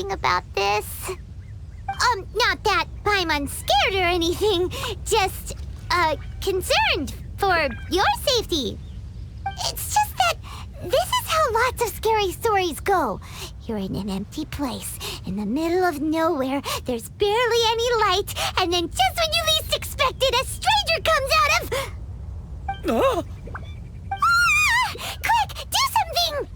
About this. Not that Paimon's scared or anything, just, concerned for your safety. It's just that this is how lots of scary stories go. You're in an empty place, in the middle of nowhere, there's barely any light, and then just when you least expect it, a stranger comes out of... Quick, do something!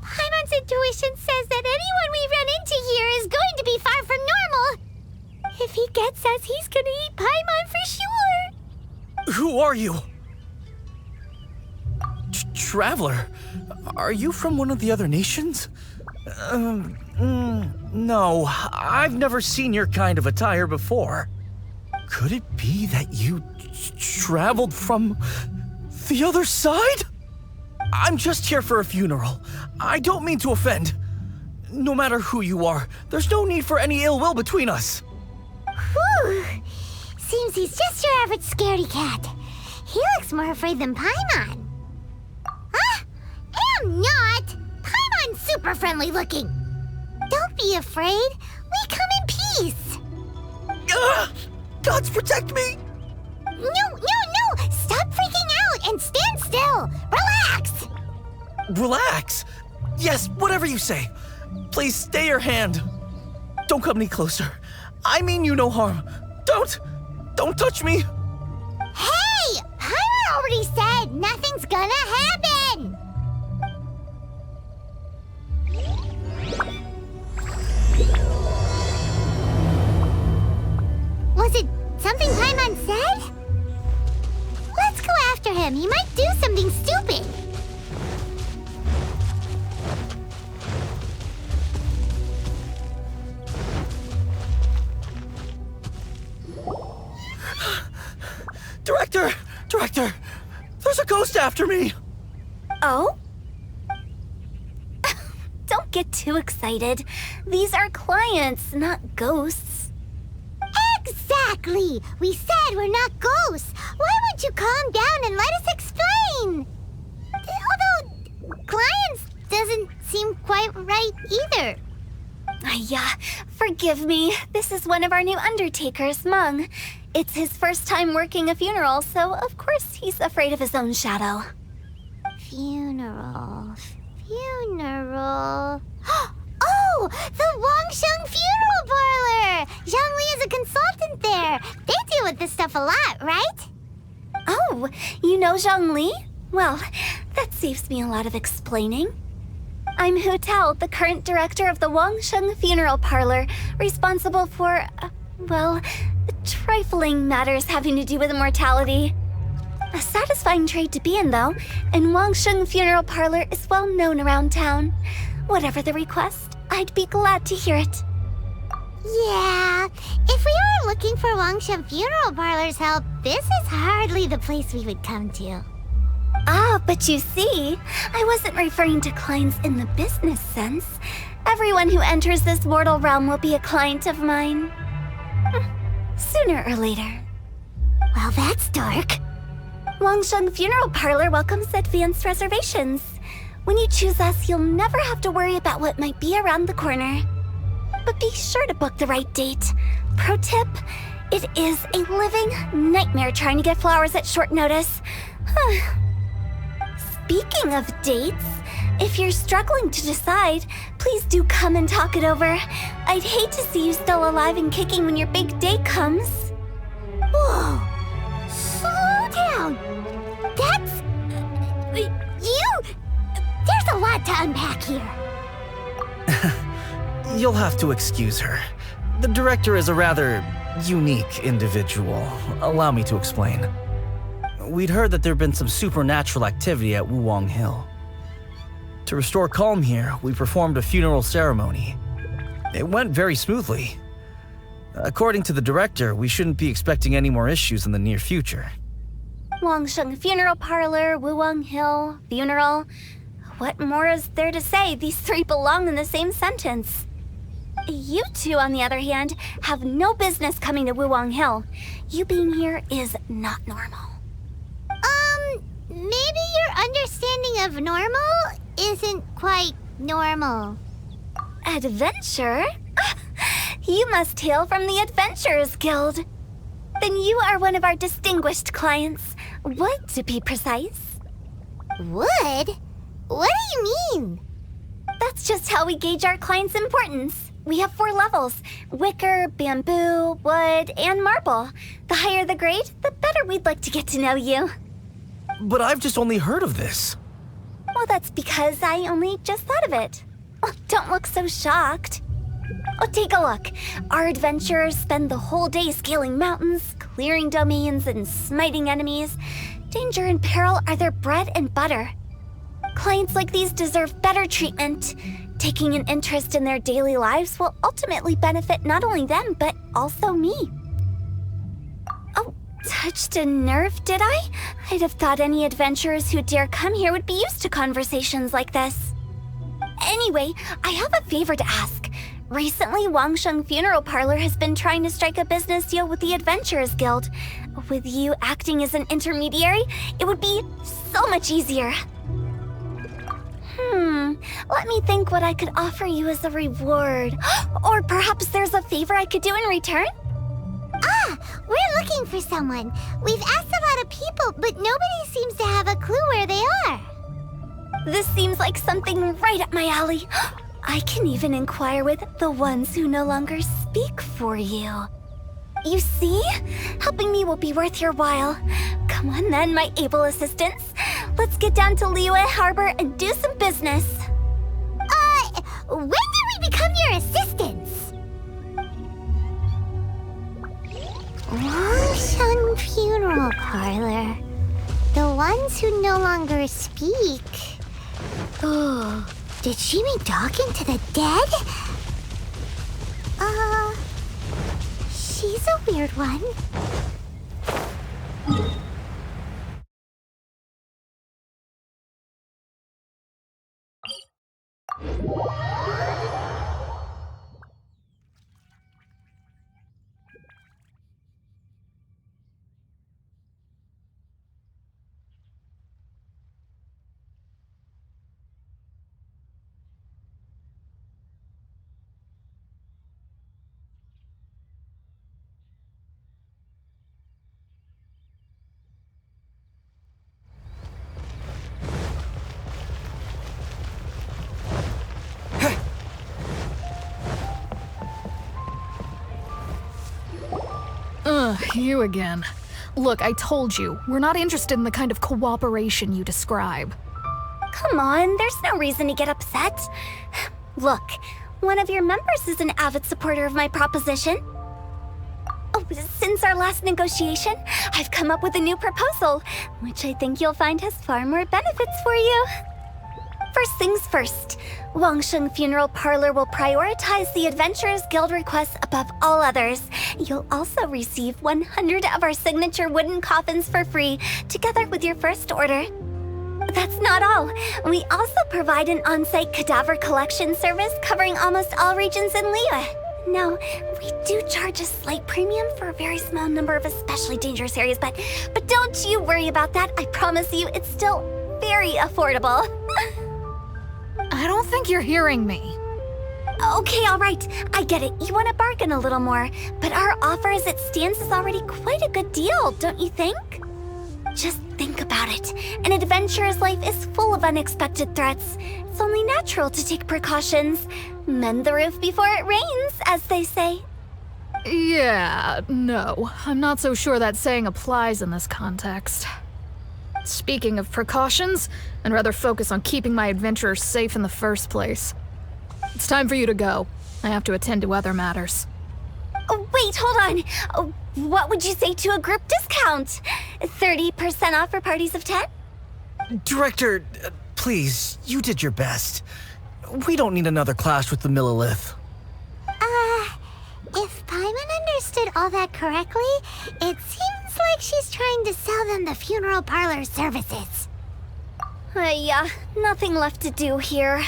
Paimon's intuition says that anyone we run into here is going to be far from normal. If he gets us, he's gonna eat Paimon for sure. Who are you? Traveler? Are you from one of the other nations? No, I've never seen your kind of attire before. Could it be that you traveled from the other side? I'm just here for a funeral. I don't mean to offend. No matter who you are, there's no need for any ill will between us. Whew. Seems he's just your average scaredy cat. He looks more afraid than Paimon. Huh? I'm not! Paimon's super friendly looking. Don't be afraid. We come in peace. Gods protect me! No! Stop freaking out and stand still. Relax. Relax? Yes, whatever you say. Please stay your hand. Don't come any closer. I mean you no harm. Don't touch me. Hey! Paimon already said nothing's gonna happen. Was it something Paimon said? Let's go after him. He might do something stupid. Director! There's a ghost after me! Oh? Don't get too excited. These are clients, not ghosts. Exactly! We said we're not ghosts. Why won't you calm down and let us explain? Although, clients doesn't seem quite right either. Yeah, forgive me. This is one of our new undertakers, Mung. It's his first time working a funeral, so of course he's afraid of his own shadow. Funeral. Oh! The Wangsheng Funeral Parlor! Zhongli is a consultant there. They deal with this stuff a lot, right? Oh, you know Zhongli? Well, that saves me a lot of explaining. I'm Hu Tao, the current director of the Wangsheng Funeral Parlor, responsible for, well, trifling matters having to do with immortality. A satisfying trade to be in, though, and Wangsheng Funeral Parlor is well known around town. Whatever the request, I'd be glad to hear it. Yeah, if we were looking for Wangsheng Funeral Parlor's help, this is hardly the place we would come to. Ah, but you see, I wasn't referring to clients in the business sense. Everyone who enters this mortal realm will be a client of mine. Sooner or later. Well, that's dark. Wangsheng Funeral Parlor welcomes advanced reservations. When you choose us, you'll never have to worry about what might be around the corner. But be sure to book the right date. Pro tip, it is a living nightmare trying to get flowers at short notice. Speaking of dates, if you're struggling to decide, please do come and talk it over. I'd hate to see you still alive and kicking when your big day comes. Whoa! Slow down! That's... you... There's a lot to unpack here. You'll have to excuse her. The director is a rather unique individual. Allow me to explain. We'd heard that there'd been some supernatural activity at Wuwang Hill. To restore calm here, we performed a funeral ceremony. It went very smoothly. According to the director, we shouldn't be expecting any more issues in the near future. Wangsheng Funeral Parlor, Wuwang Hill, funeral. What more is there to say? These three belong in the same sentence. You two, on the other hand, have no business coming to Wuwang Hill. You being here is not normal. Maybe your understanding of normal isn't quite normal. Adventure? You must hail from the Adventurers Guild. Then you are one of our distinguished clients. Wood, to be precise. Wood? What do you mean? That's just how we gauge our clients' importance. We have 4 levels: wicker, bamboo, wood, and marble. The higher the grade, the better we'd like to get to know you. But I've just only heard of this. Well, that's because I only just thought of it. Oh, don't look so shocked. Oh, take a look. Our adventurers spend the whole day scaling mountains, clearing domains, and smiting enemies. Danger and peril are their bread and butter. Clients like these deserve better treatment. Taking an interest in their daily lives will ultimately benefit not only them, but also me. Oh, touched a nerve, did I? I'd have thought any adventurers who dare come here would be used to conversations like this. Anyway, I have a favor to ask. Recently, Wangsheng Funeral Parlor has been trying to strike a business deal with the Adventurers Guild. With you acting as an intermediary, it would be so much easier. Let me think what I could offer you as a reward. Or perhaps there's a favor I could do in return? Ah, we're looking for someone. We've asked a lot of people, but nobody seems to have a clue where they are. This seems like something right up my alley. I can even inquire with the ones who no longer speak for you. You see? Helping me will be worth your while. Come on then, my able assistants. Let's get down to Liyue Harbor and do some business. When did we become your assistants? Wangsheng Funeral Parlor. The ones who no longer speak. Oh, did she mean talking to the dead? She's a weird one. You again. Look, I told you, we're not interested in the kind of cooperation you describe. Come on, there's no reason to get upset. Look, one of your members is an avid supporter of my proposition. Oh, Since our last negotiation, I've come up with a new proposal, which I think you'll find has far more benefits for you. First things first, Wangsheng Funeral Parlor will prioritize the Adventurers Guild requests above all others. You'll also receive 100 of our signature wooden coffins for free, together with your first order. That's not all. We also provide an on-site cadaver collection service covering almost all regions in Liyue. Now, we do charge a slight premium for a very small number of especially dangerous areas, but don't you worry about that. I promise you, it's still very affordable. I don't think you're hearing me. Okay, all right. I get it. You want to bargain a little more, but our offer as it stands is already quite a good deal, don't you think? Just think about it. An adventurer's life is full of unexpected threats. It's only natural to take precautions. Mend the roof before it rains, as they say. Yeah, no. I'm not so sure that saying applies in this context. Speaking of precautions, I'd rather focus on keeping my adventurers safe in the first place. It's time for you to go. I have to attend to other matters. Oh, wait, hold on. Oh, what would you say to a group discount? 30% off for parties of 10? Director, please, you did your best. We don't need another clash with the Millilith. If Paimon understood all that correctly, it seems like she's trying to sell them the funeral parlor services. Yeah, nothing left to do here.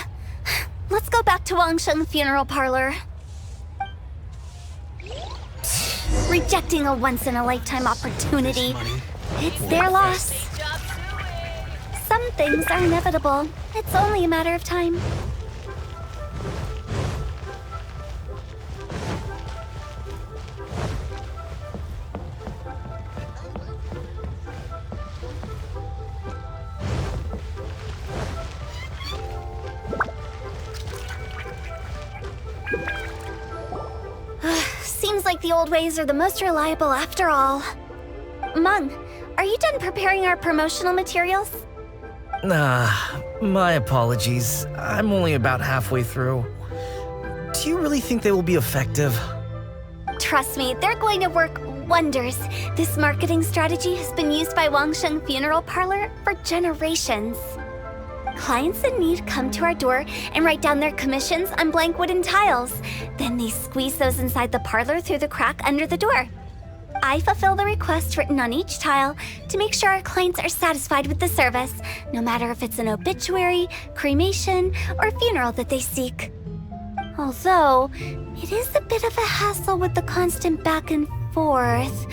Let's go back to Wangsheng Funeral Parlor. Rejecting a once-in-a-lifetime opportunity. It's their loss. Some things are inevitable. It's only a matter of time. Seems like the old ways are the most reliable after all. Mung, are you done preparing our promotional materials? My apologies. I'm only about halfway through. Do you really think they will be effective? Trust me, they're going to work wonders. This marketing strategy has been used by Wangsheng Funeral Parlor for generations. Clients in need come to our door and write down their commissions on blank wooden tiles. Then they squeeze those inside the parlor through the crack under the door. I fulfill the request written on each tile to make sure our clients are satisfied with the service, no matter if it's an obituary, cremation, or funeral that they seek. Although, it is a bit of a hassle with the constant back and forth.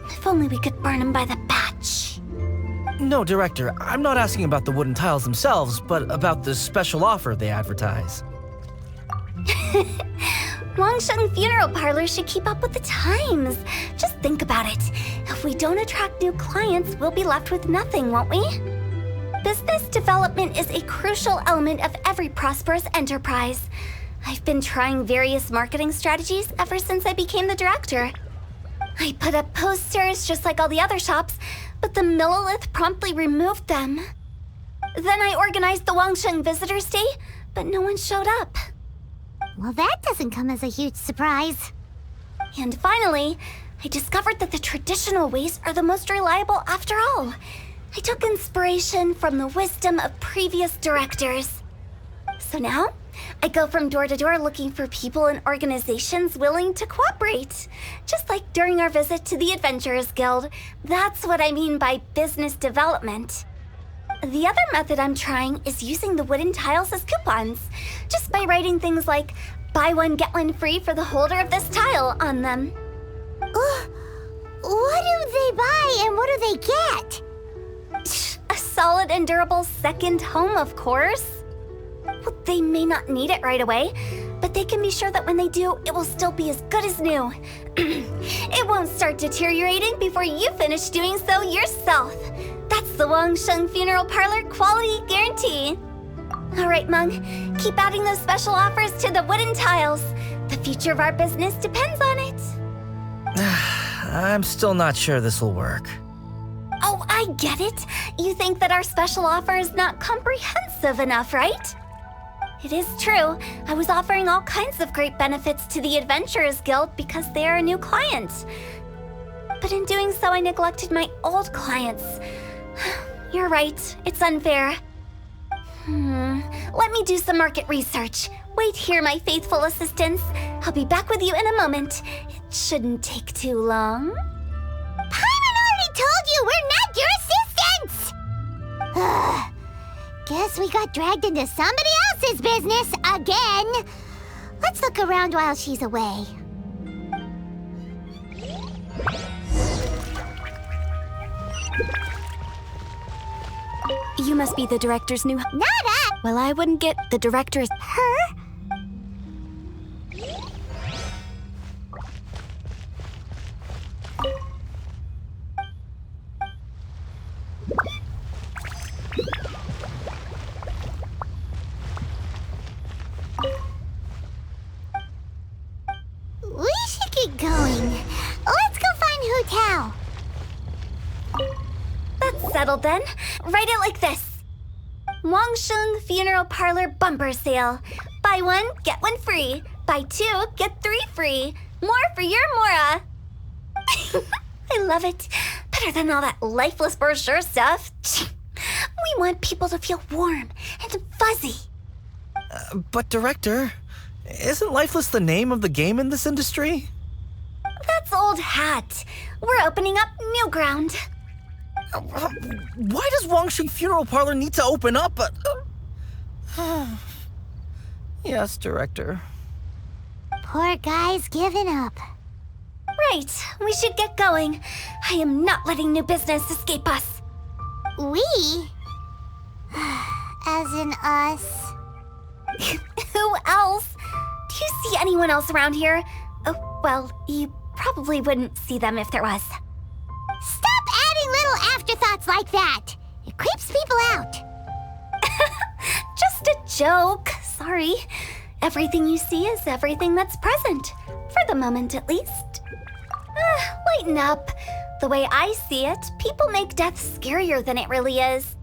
If only we could burn them by the batch. No, Director, I'm not asking about the wooden tiles themselves, but about the special offer they advertise. Wangsheng Funeral Parlor should keep up with the times. Just think about it. If we don't attract new clients, we'll be left with nothing, won't we? Business development is a crucial element of every prosperous enterprise. I've been trying various marketing strategies ever since I became the director. I put up posters just like all the other shops, but the Millilith promptly removed them. Then I organized the Wangsheng Visitors Day, but no one showed up. Well, that doesn't come as a huge surprise. And finally, I discovered that the traditional ways are the most reliable after all. I took inspiration from the wisdom of previous directors. So now, I go from door to door looking for people and organizations willing to cooperate. Just like during our visit to the Adventurers Guild. That's what I mean by business development. The other method I'm trying is using the wooden tiles as coupons. Just by writing things like, buy one, get one free for the holder of this tile on them. What do they buy and what do they get? A solid and durable second home, of course. Well, they may not need it right away, but they can be sure that when they do, it will still be as good as new. It won't start deteriorating before you finish doing so yourself. That's the Wangsheng Funeral Parlor quality guarantee. All right, Mung, keep adding those special offers to the wooden tiles. The future of our business depends on it. I'm still not sure this will work. Oh, I get it. You think that our special offer is not comprehensive enough, right? It is true. I was offering all kinds of great benefits to the Adventurers Guild because they are a new client. but in doing so I neglected my old clients. You're right, it's unfair. Let me do some market research. Wait here, my faithful assistants. I'll be back with you in a moment. It shouldn't take too long. Paimon already told you we're not your assistants! Guess we got dragged into somebody else's business again. Let's look around while she's away. You must be the director's new... Not us! Well, I wouldn't get the director's... Her? We should get going. Let's go find Hu Tao. That's settled then. Write it like this. Wangsheng Funeral Parlor Bumper Sale. Buy one, get one free. Buy two, get three free. More for your Mora. I love it. Better than all that lifeless brochure stuff. We want people to feel warm and fuzzy. But Director, isn't Lifeless the name of the game in this industry? That's old hat. We're opening up new ground. Why does Wangsheng Funeral Parlor need to open up? Yes, Director. Poor guy's given up. Right, we should get going. I am not letting new business escape us. We? As in us. Who else? Do you see anyone else around here? Oh, well, you probably wouldn't see them if there was. Stop adding little afterthoughts like that. It creeps people out. Just a joke. Sorry. Everything you see is everything that's present. For the moment, at least. Lighten up. The way I see it, people make death scarier than it really is.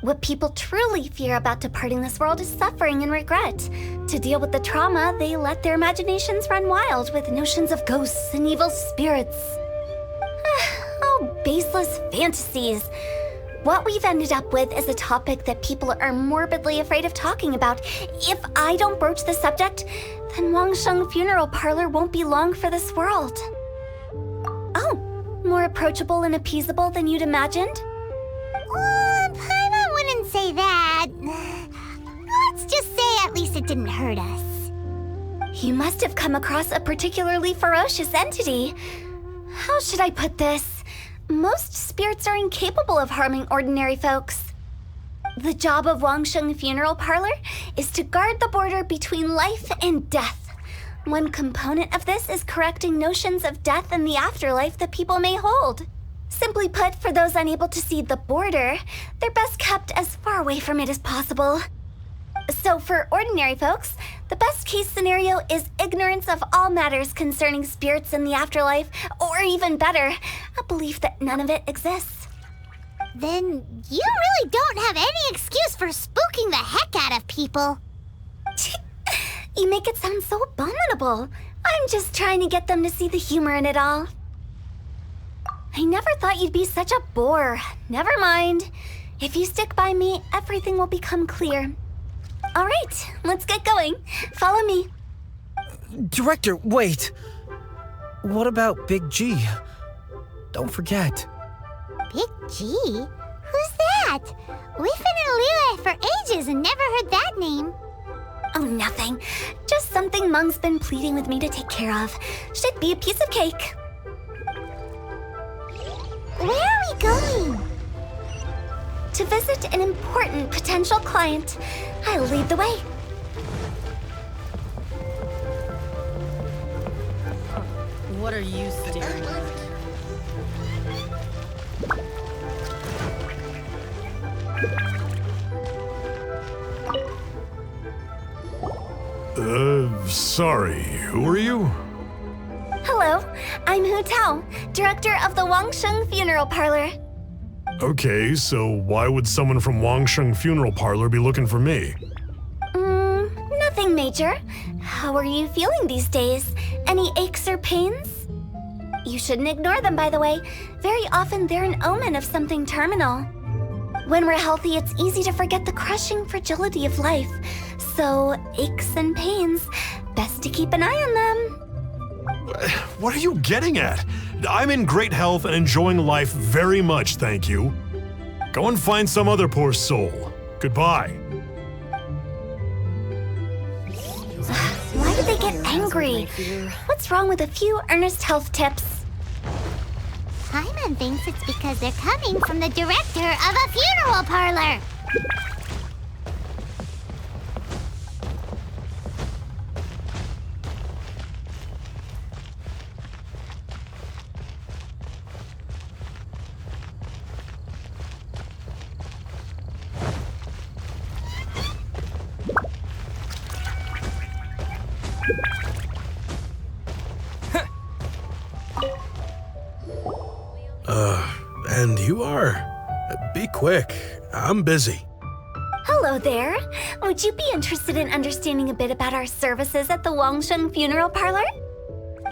What people truly fear about departing this world is suffering and regret. To deal with the trauma, they let their imaginations run wild with notions of ghosts and evil spirits. Oh, baseless fantasies. What we've ended up with is a topic that people are morbidly afraid of talking about. If I don't broach the subject, then Wangsheng Funeral Parlor won't be long for this world. Oh, more approachable and appeasable than you'd imagined? Paimon wouldn't say that. Let's just say at least it didn't hurt us. You must have come across a particularly ferocious entity. How should I put this? Most spirits are incapable of harming ordinary folks. The job of Wangsheng Funeral Parlor is to guard the border between life and death. One component of this is correcting notions of death and the afterlife that people may hold. Simply put, for those unable to see the border, they're best kept as far away from it as possible. So for ordinary folks, the best case scenario is ignorance of all matters concerning spirits in the afterlife, or even better, a belief that none of it exists. Then you really don't have any excuse for spooking the heck out of people. You make it sound so abominable. I'm just trying to get them to see the humor in it all. I never thought you'd be such a bore. Never mind. If you stick by me, everything will become clear. All right, let's get going. Follow me. Director, wait. What about Big G? Don't forget. Big G? Who's that? We've been in Liyue for ages and never heard that name. Oh, nothing. Just something Mung's been pleading with me to take care of. Should be a piece of cake. Where are we going? To visit an important potential client. I'll lead the way. What are you staring at? Sorry, who are you? Hello, I'm Hu Tao, director of the Wangsheng Funeral Parlor. Okay, so why would someone from Wangsheng Funeral Parlor be looking for me? Nothing major. How are you feeling these days? Any aches or pains? You shouldn't ignore them, by the way. Very often they're an omen of something terminal. When we're healthy, it's easy to forget the crushing fragility of life. So, aches and pains, best to keep an eye on them. What are you getting at? I'm in great health and enjoying life very much, thank you. Go and find some other poor soul. Goodbye. Why did they get angry? What's wrong with a few earnest health tips? Paimon thinks it's because they're coming from the director of a funeral parlor. And you are? Be quick. I'm busy. Hello there. Would you be interested in understanding a bit about our services at the Wangsheng Funeral Parlor?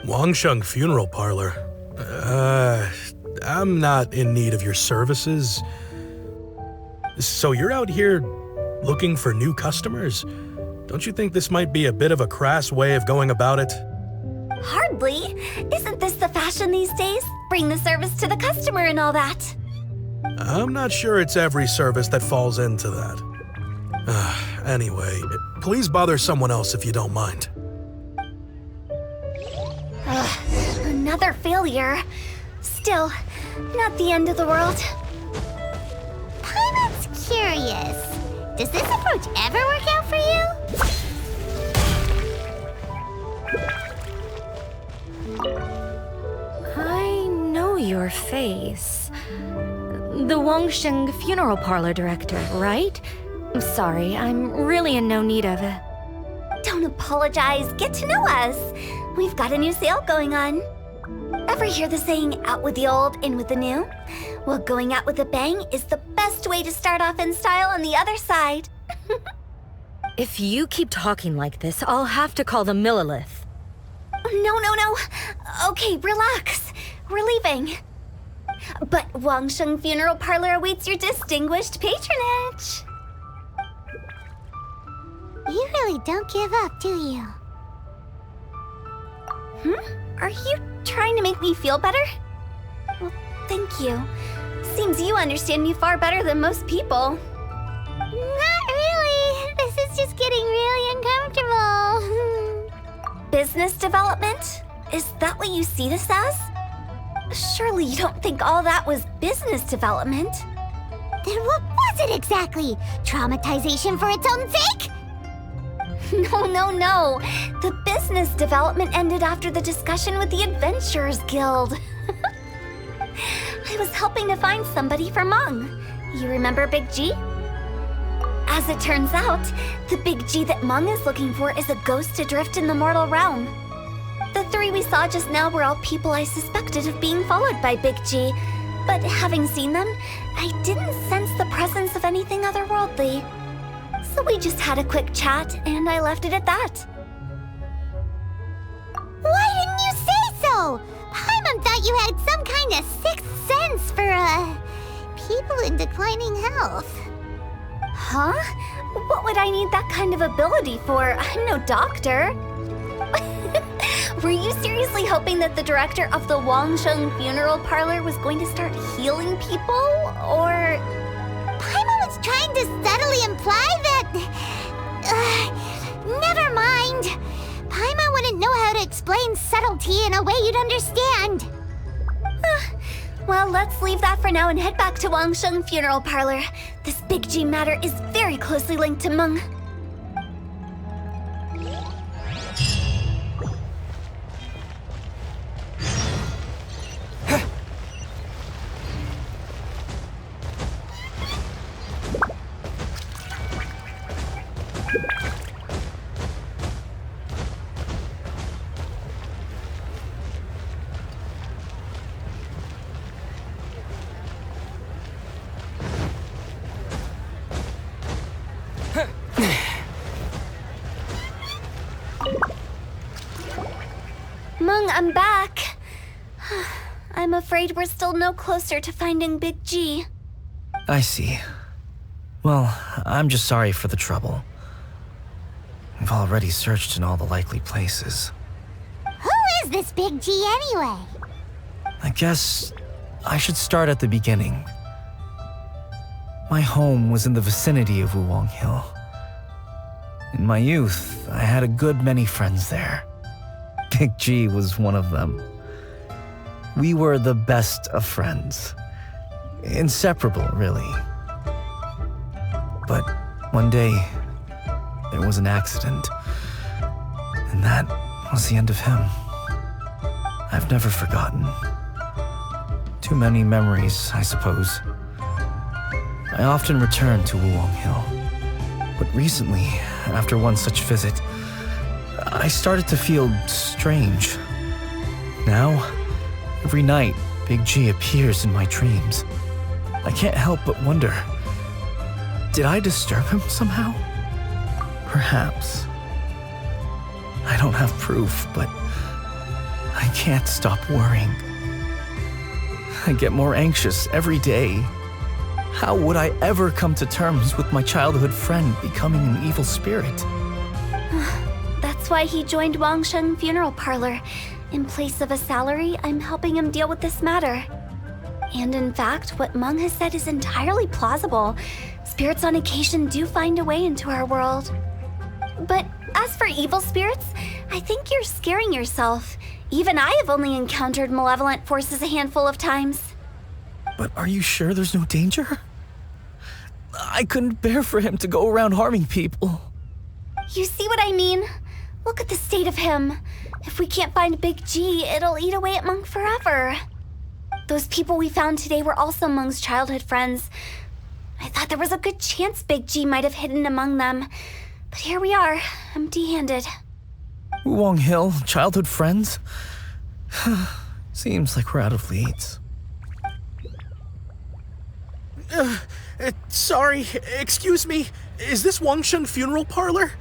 Wangsheng Funeral Parlor? I'm not in need of your services. So you're out here looking for new customers? Don't you think this might be a bit of a crass way of going about it? Hardly. Isn't this the fashion these days? Bring the service to the customer and all that. I'm not sure it's every service that falls into that. Anyway, please bother someone else if you don't mind. Another failure. Still, not the end of the world. Paimon's curious. Does this approach ever work out for you? I know your face. The Wangsheng Funeral Parlor director, right? Sorry, I'm really in no need of it. Don't apologize. Get to know us. We've got a new sale going on. Ever hear the saying, out with the old, in with the new? Well, going out with a bang is the best way to start off in style on the other side. If you keep talking like this, I'll have to call the Millilith. No. Okay, relax. We're leaving. But Wangsheng Funeral Parlor awaits your distinguished patronage. You really don't give up, do you? Are you trying to make me feel better? Well, thank you. Seems you understand me far better than most people. Not really. This is just getting really uncomfortable. Business development? Is that what you see this as? Surely you don't think all that was business development? Then what was it exactly? Traumatization for its own sake? No. The business development ended after the discussion with the Adventurers Guild. I was helping to find somebody for Meng. You remember Big G? As it turns out, the Big G that Meng is looking for is a ghost adrift in the mortal realm. The three we saw just now were all people I suspected of being followed by Big G, but having seen them, I didn't sense the presence of anything otherworldly. So we just had a quick chat, and I left it at that. Why didn't you say so? Paimon thought you had some kind of sixth sense for, people in declining health. Huh? What would I need that kind of ability for? I'm no doctor. Were you seriously hoping that the director of the Wangsheng Funeral Parlor was going to start healing people, or...? Paimon was trying to subtly imply that... never mind. Paimon wouldn't know how to explain subtlety in a way you'd understand. Well, let's leave that for now and head back to Wangsheng Funeral Parlor. This Big G matter is very closely linked to Meng. Meng, I'm back. I'm afraid we're still no closer to finding Big G. I see. Well, I'm just sorry for the trouble. We've already searched in all the likely places. Who is this Big G anyway? I guess I should start at the beginning. My home was in the vicinity of Wuwang Hill. In my youth, I had a good many friends there. Big G was one of them. We were the best of friends. Inseparable, really. But one day, there was an accident. And that was the end of him. I've never forgotten. Too many memories, I suppose. I often return to Wuwang Hill. But recently, after one such visit, I started to feel strange. Now, every night, Big G appears in my dreams. I can't help but wonder, did I disturb him somehow? Perhaps. I don't have proof, but I can't stop worrying. I get more anxious every day. How would I ever come to terms with my childhood friend becoming an evil spirit? That's why he joined Wangsheng Funeral Parlor. In place of a salary, I'm helping him deal with this matter. And in fact, what Meng has said is entirely plausible. Spirits on occasion do find a way into our world. But as for evil spirits, I think you're scaring yourself. Even I have only encountered malevolent forces a handful of times. But are you sure there's no danger? I couldn't bear for him to go around harming people. You see what I mean? Look at the state of him. If we can't find Big G, it'll eat away at Monk forever. Those people we found today were also Meng's childhood friends. I thought there was a good chance Big G might have hidden among them. But here we are, empty-handed. Wuwang Hill, childhood friends? Seems like we're out of leads. Sorry, excuse me. Is this Wangsheng Funeral Parlor?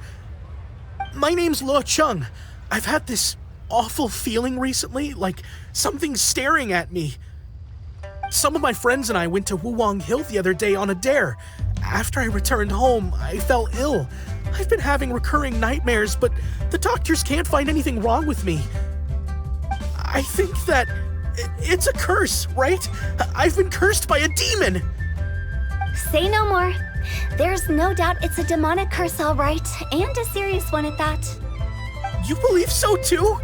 My name's Luo Chung. I've had this awful feeling recently, like something's staring at me. Some of my friends and I went to Wuwang Hill the other day on a dare. After I returned home, I fell ill. I've been having recurring nightmares, but the doctors can't find anything wrong with me. I think that it's a curse, right? I've been cursed by a demon. Say no more. There's no doubt it's a demonic curse, all right, and a serious one at that. You believe so too?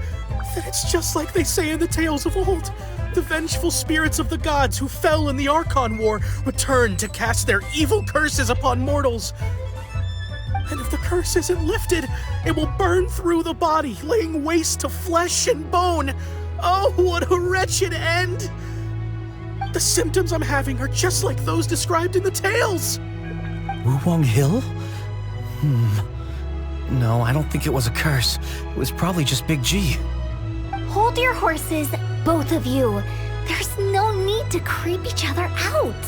Then it's just like they say in the tales of old. The vengeful spirits of the gods who fell in the Archon War return to cast their evil curses upon mortals. And if the curse isn't lifted, it will burn through the body, laying waste to flesh and bone. Oh, what a wretched end! The symptoms I'm having are just like those described in the tales. Wuwang Hill? No, I don't think it was a curse. It was probably just Big G. Hold your horses, both of you. There's no need to creep each other out.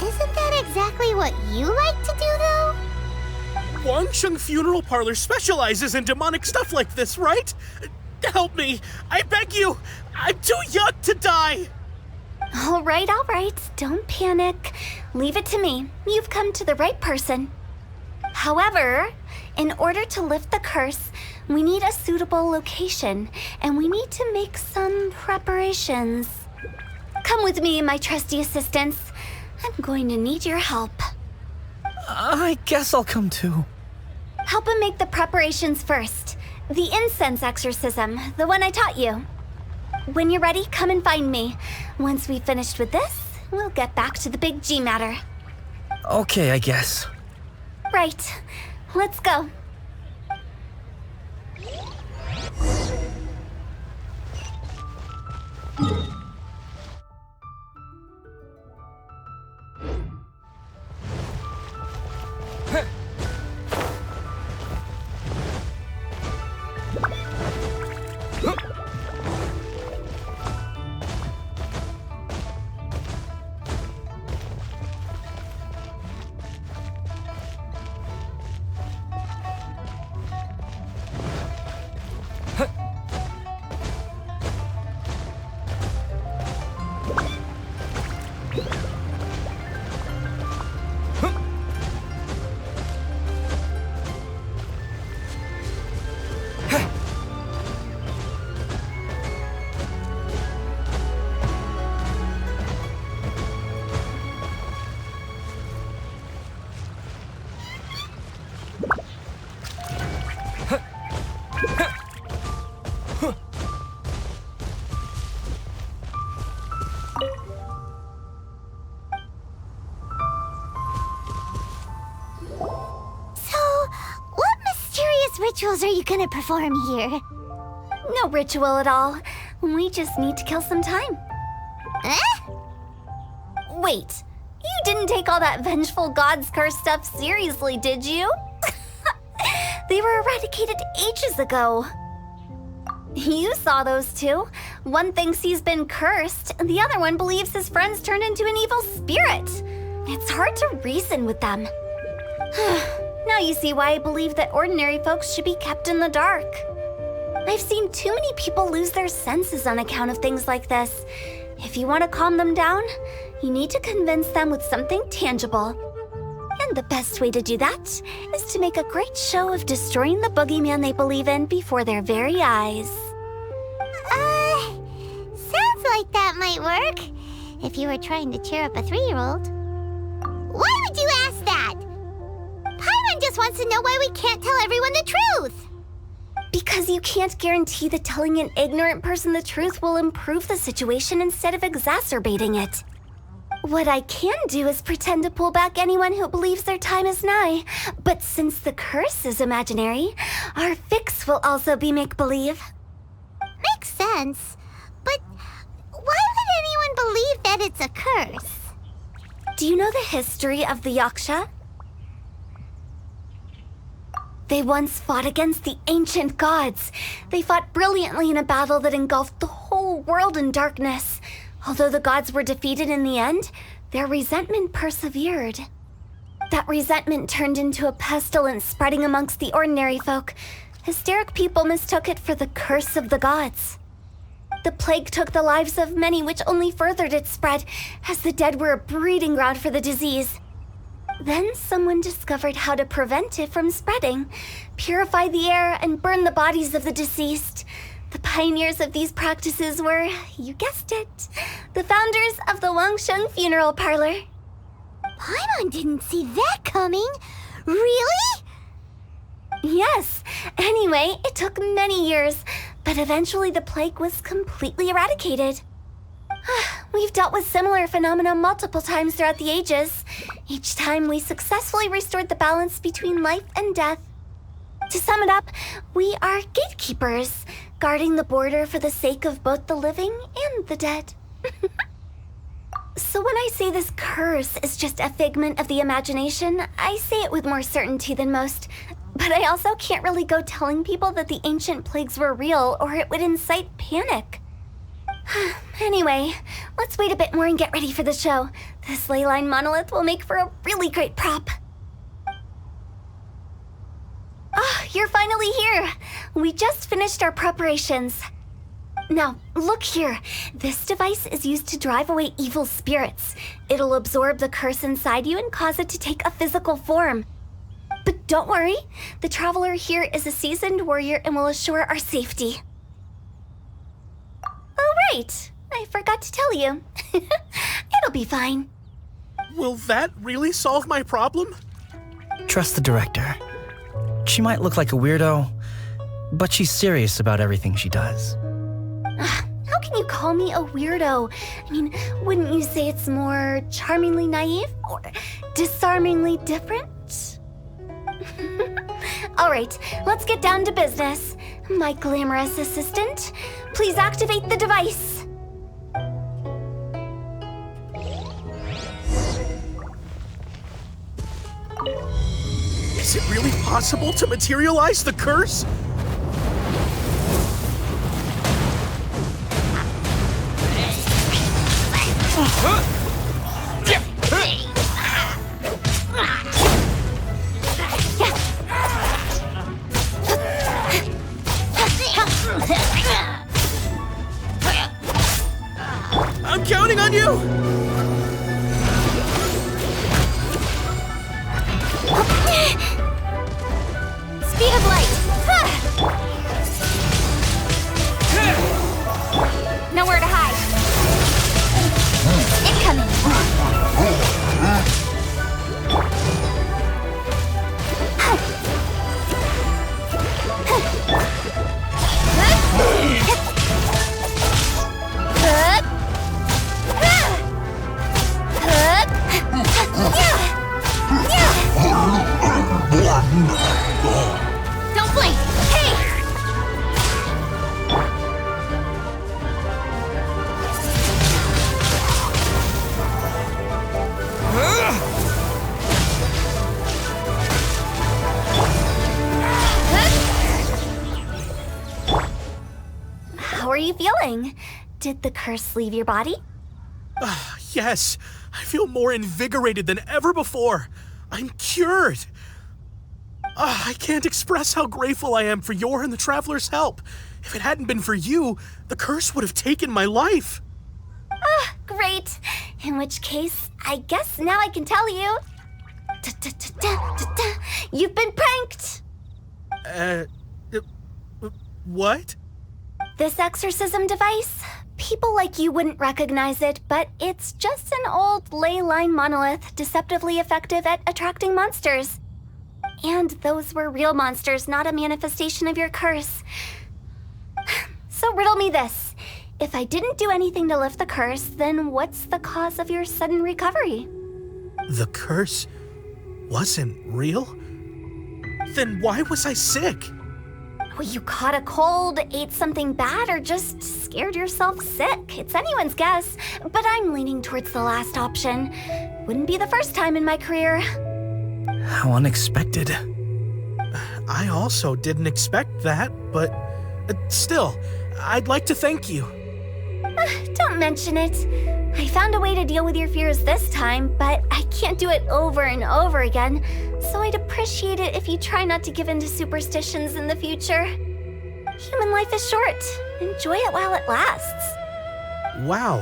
Isn't that exactly what you like to do, though? Wangsheng Funeral Parlor specializes in demonic stuff like this, right? Help me, I beg you. I'm too young to die. All right, don't panic. Leave it to me. You've come to the right person. However, in order to lift the curse, we need a suitable location, and we need to make some preparations. Come with me, my trusty assistants. I'm going to need your help. I guess I'll come too. Help him make the preparations first. The incense exorcism, the one I taught you. When you're ready, come and find me. Once we've finished with this, we'll get back to the Big G matter. Okay, I guess. Right. Let's go. Rituals are you gonna perform here? No ritual at all. We just need to kill some time. Eh? Wait, you didn't take all that vengeful God's curse stuff seriously, did you? They were eradicated ages ago. You saw those two. One thinks he's been cursed, and the other one believes his friends turned into an evil spirit. It's hard to reason with them. Now you see why I believe that ordinary folks should be kept in the dark. I've seen too many people lose their senses on account of things like this. If you want to calm them down, you need to convince them with something tangible. And the best way to do that is to make a great show of destroying the boogeyman they believe in before their very eyes. Sounds like that might work. If you were trying to cheer up a 3-year-old. Why would you ask that? Paimon just wants to know why we can't tell everyone the truth. Because you can't guarantee that telling an ignorant person the truth will improve the situation instead of exacerbating it. What I can do is pretend to pull back anyone who believes their time is nigh. But since the curse is imaginary, our fix will also be make-believe. Makes sense. But why would anyone believe that it's a curse? Do you know the history of the Yaksha? They once fought against the ancient gods. They fought brilliantly in a battle that engulfed the whole world in darkness. Although the gods were defeated in the end, their resentment persevered. That resentment turned into a pestilence spreading amongst the ordinary folk. Hysteric people mistook it for the curse of the gods. The plague took the lives of many, which only furthered its spread, as the dead were a breeding ground for the disease. Then someone discovered how to prevent it from spreading, purify the air, and burn the bodies of the deceased. The pioneers of these practices were, you guessed it, the founders of the Wangsheng Funeral Parlor. Paimon didn't see that coming. Really? Yes. Anyway, it took many years, but eventually the plague was completely eradicated. We've dealt with similar phenomena multiple times throughout the ages. Each time we successfully restored the balance between life and death. To sum it up, we are gatekeepers, guarding the border for the sake of both the living and the dead. So when I say this curse is just a figment of the imagination, I say it with more certainty than most. But I also can't really go telling people that the ancient plagues were real, or it would incite panic. Anyway, let's wait a bit more and get ready for the show. This ley line monolith will make for a really great prop. You're finally here. We just finished our preparations. Now, look here. This device is used to drive away evil spirits. It'll absorb the curse inside you and cause it to take a physical form. But don't worry, the traveler here is a seasoned warrior and will assure our safety. Oh, right. I forgot to tell you. It'll be fine. Will that really solve my problem? Trust the director. She might look like a weirdo, but she's serious about everything she does. How can you call me a weirdo? I mean, wouldn't you say it's more charmingly naive or disarmingly different? All right, let's get down to business. My glamorous assistant, please activate the device. Is it really possible to materialize the curse? I'm counting on you! Speed of light! Nowhere to hide. Incoming! Don't blink! Hey! How are you feeling? Did the curse leave your body? Yes, I feel more invigorated than ever before. I'm cured. I can't express how grateful I am for your and the Traveler's help. If it hadn't been for you, the curse would have taken my life. Great. In which case, I guess now I can tell you. You've been pranked! What? This exorcism device, people like you wouldn't recognize it, but it's just an old ley line monolith deceptively effective at attracting monsters. And those were real monsters, not a manifestation of your curse. So riddle me this. If I didn't do anything to lift the curse, then what's the cause of your sudden recovery? The curse wasn't real? Then why was I sick? Well, you caught a cold, ate something bad, or just scared yourself sick. It's anyone's guess, but I'm leaning towards the last option. Wouldn't be the first time in my career. How unexpected. I also didn't expect that, but still, I'd like to thank you. Don't mention it. I found a way to deal with your fears this time, but I can't do it over and over again, so I'd appreciate it if you try not to give in to superstitions in the future. Human life is short. Enjoy it while it lasts. Wow,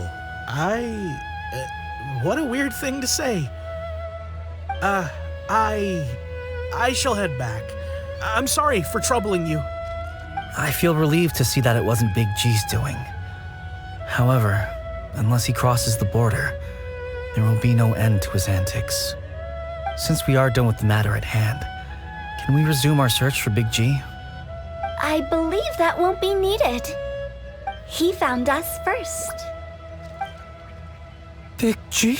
what a weird thing to say. I shall head back. I'm sorry for troubling you. I feel relieved to see that it wasn't Big G's doing. However, unless he crosses the border, there will be no end to his antics. Since we are done with the matter at hand, can we resume our search for Big G? I believe that won't be needed. He found us first. Big G?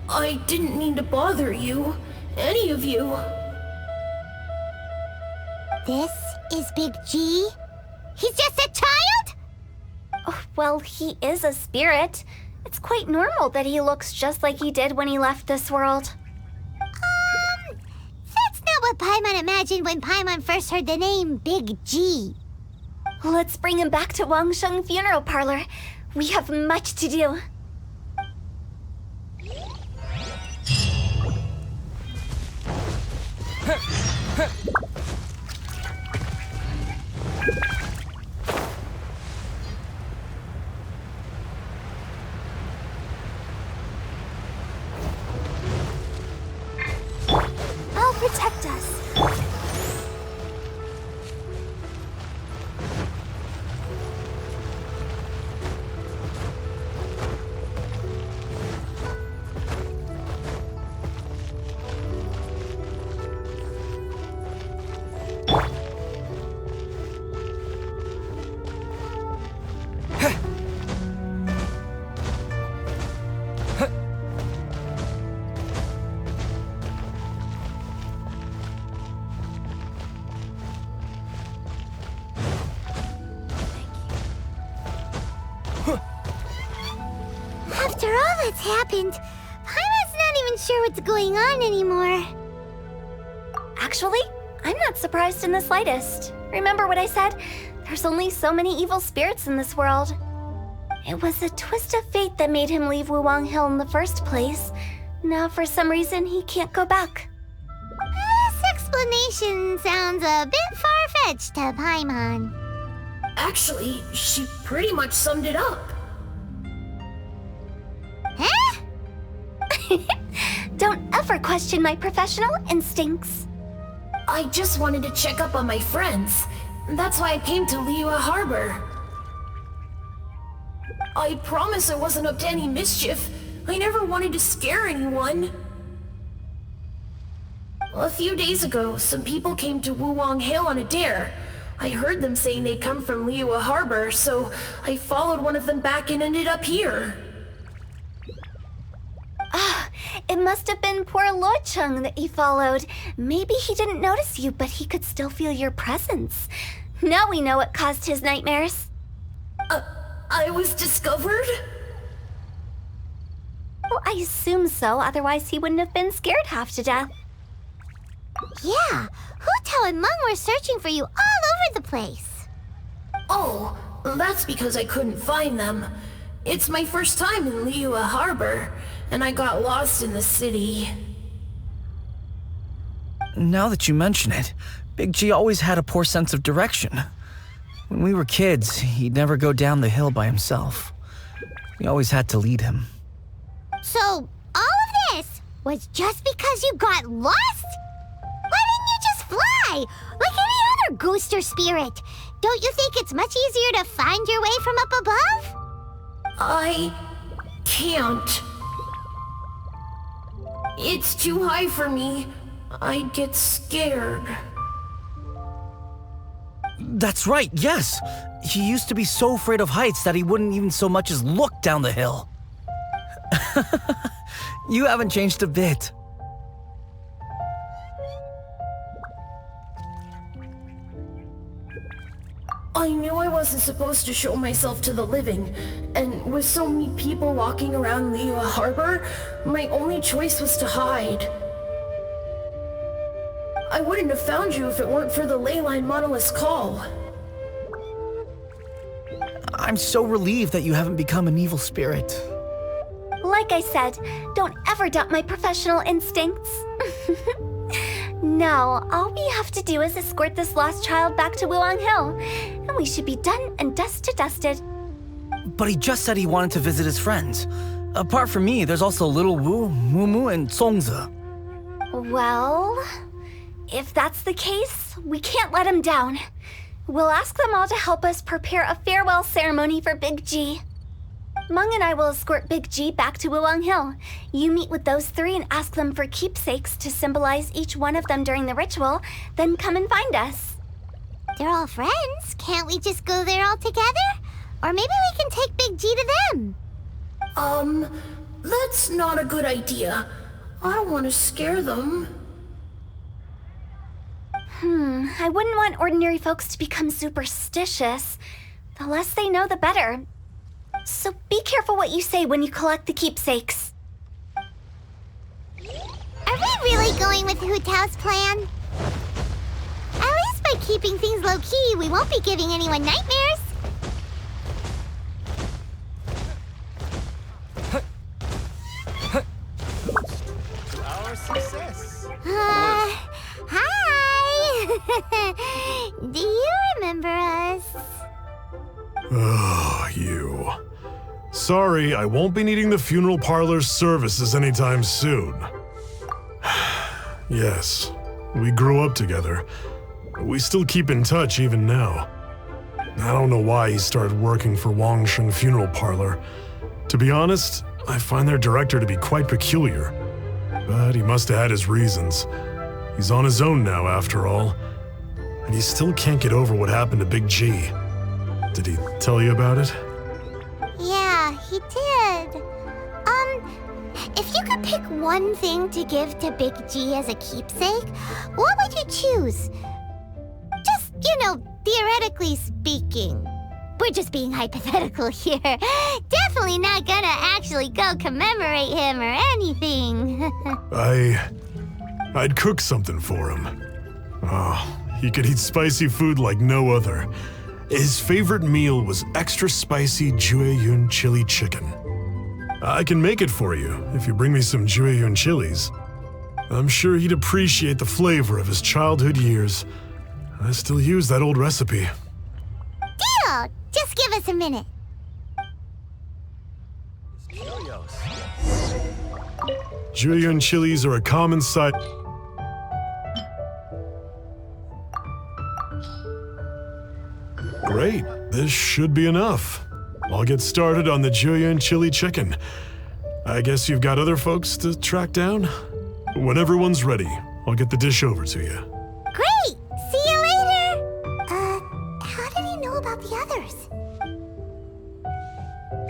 I didn't mean to bother you. Any of you. This is Big G? He's just a child? Oh, well, he is a spirit. It's quite normal that he looks just like he did when he left this world. That's not what Paimon imagined when Paimon first heard the name Big G. Let's bring him back to Wangsheng Funeral Parlor. We have much to do. I'll protect us. After all that's happened, Paimon's not even sure what's going on anymore. Actually, I'm not surprised in the slightest. Remember what I said? There's only so many evil spirits in this world. It was a twist of fate that made him leave Wuwang Hill in the first place. Now, for some reason, he can't go back. This explanation sounds a bit far-fetched to Paimon. Actually, she pretty much summed it up. Don't ever question my professional instincts. I just wanted to check up on my friends. That's why I came to Liyue Harbor. I promise I wasn't up to any mischief. I never wanted to scare anyone. A few days ago, some people came to Wuwang Hill on a dare. I heard them saying they'd come from Liyue Harbor, so I followed one of them back and ended up here. It must have been poor Lo Chung that you followed. Maybe he didn't notice you, but he could still feel your presence. Now we know what caused his nightmares. I was discovered? Well, I assume so, otherwise he wouldn't have been scared half to death. Yeah, Hu Tao and Meng were searching for you all over the place. Oh, that's because I couldn't find them. It's my first time in Liyue Harbor, and I got lost in the city. Now that you mention it, Big G always had a poor sense of direction. When we were kids, he'd never go down the hill by himself. We always had to lead him. So, all of this was just because you got lost? Why didn't you just fly? Like any other ghost or spirit? Don't you think it's much easier to find your way from up above? I can't. It's too high for me. I'd get scared. That's right, yes! He used to be so afraid of heights that he wouldn't even so much as look down the hill. You haven't changed a bit. I knew I wasn't supposed to show myself to the living, and with so many people walking around Liyue Harbor, my only choice was to hide. I wouldn't have found you if it weren't for the Leyline Monolith's call. I'm so relieved that you haven't become an evil spirit. Like I said, don't ever doubt my professional instincts. Now, all we have to do is escort this lost child back to Wuwang Hill, and we should be done and dusted. But he just said he wanted to visit his friends. Apart from me, there's also Little Wu, Mumu, and Songzi. Well, if that's the case, we can't let him down. We'll ask them all to help us prepare a farewell ceremony for Big G. Meng and I will escort Big G back to Wuwang Hill. You meet with those three and ask them for keepsakes to symbolize each one of them during the ritual, then come and find us. They're all friends. Can't we just go there all together? Or maybe we can take Big G to them. That's not a good idea. I don't want to scare them. I wouldn't want ordinary folks to become superstitious. The less they know, the better. So be careful what you say when you collect the keepsakes. Are we really going with Hu Tao's plan? At least by keeping things low-key, we won't be giving anyone nightmares. Our success. Hi! Do you remember us? Oh, you. Sorry, I won't be needing the funeral parlor's services anytime soon. Yes, we grew up together. We still keep in touch even now. I don't know why he started working for Wangsheng Funeral Parlor. To be honest, I find their director to be quite peculiar. But he must have had his reasons. He's on his own now, after all. And he still can't get over what happened to Big G. Did he tell you about it? Yeah, he did. If you could pick one thing to give to Big G as a keepsake, what would you choose? Just, theoretically speaking. We're just being hypothetical here. Definitely not gonna actually go commemorate him or anything. I'd cook something for him. Oh, he could eat spicy food like no other. His favorite meal was extra spicy Jueyun chili chicken. I can make it for you if you bring me some Jueyun chilies. I'm sure he'd appreciate the flavor of his childhood years. I still use that old recipe. Deal! Just give us a minute. Curios. Julian chilies are a common sight. Great, this should be enough. I'll get started on the Julian chili chicken. I guess you've got other folks to track down? When everyone's ready, I'll get the dish over to you. Great! See you later! How did he know about the others?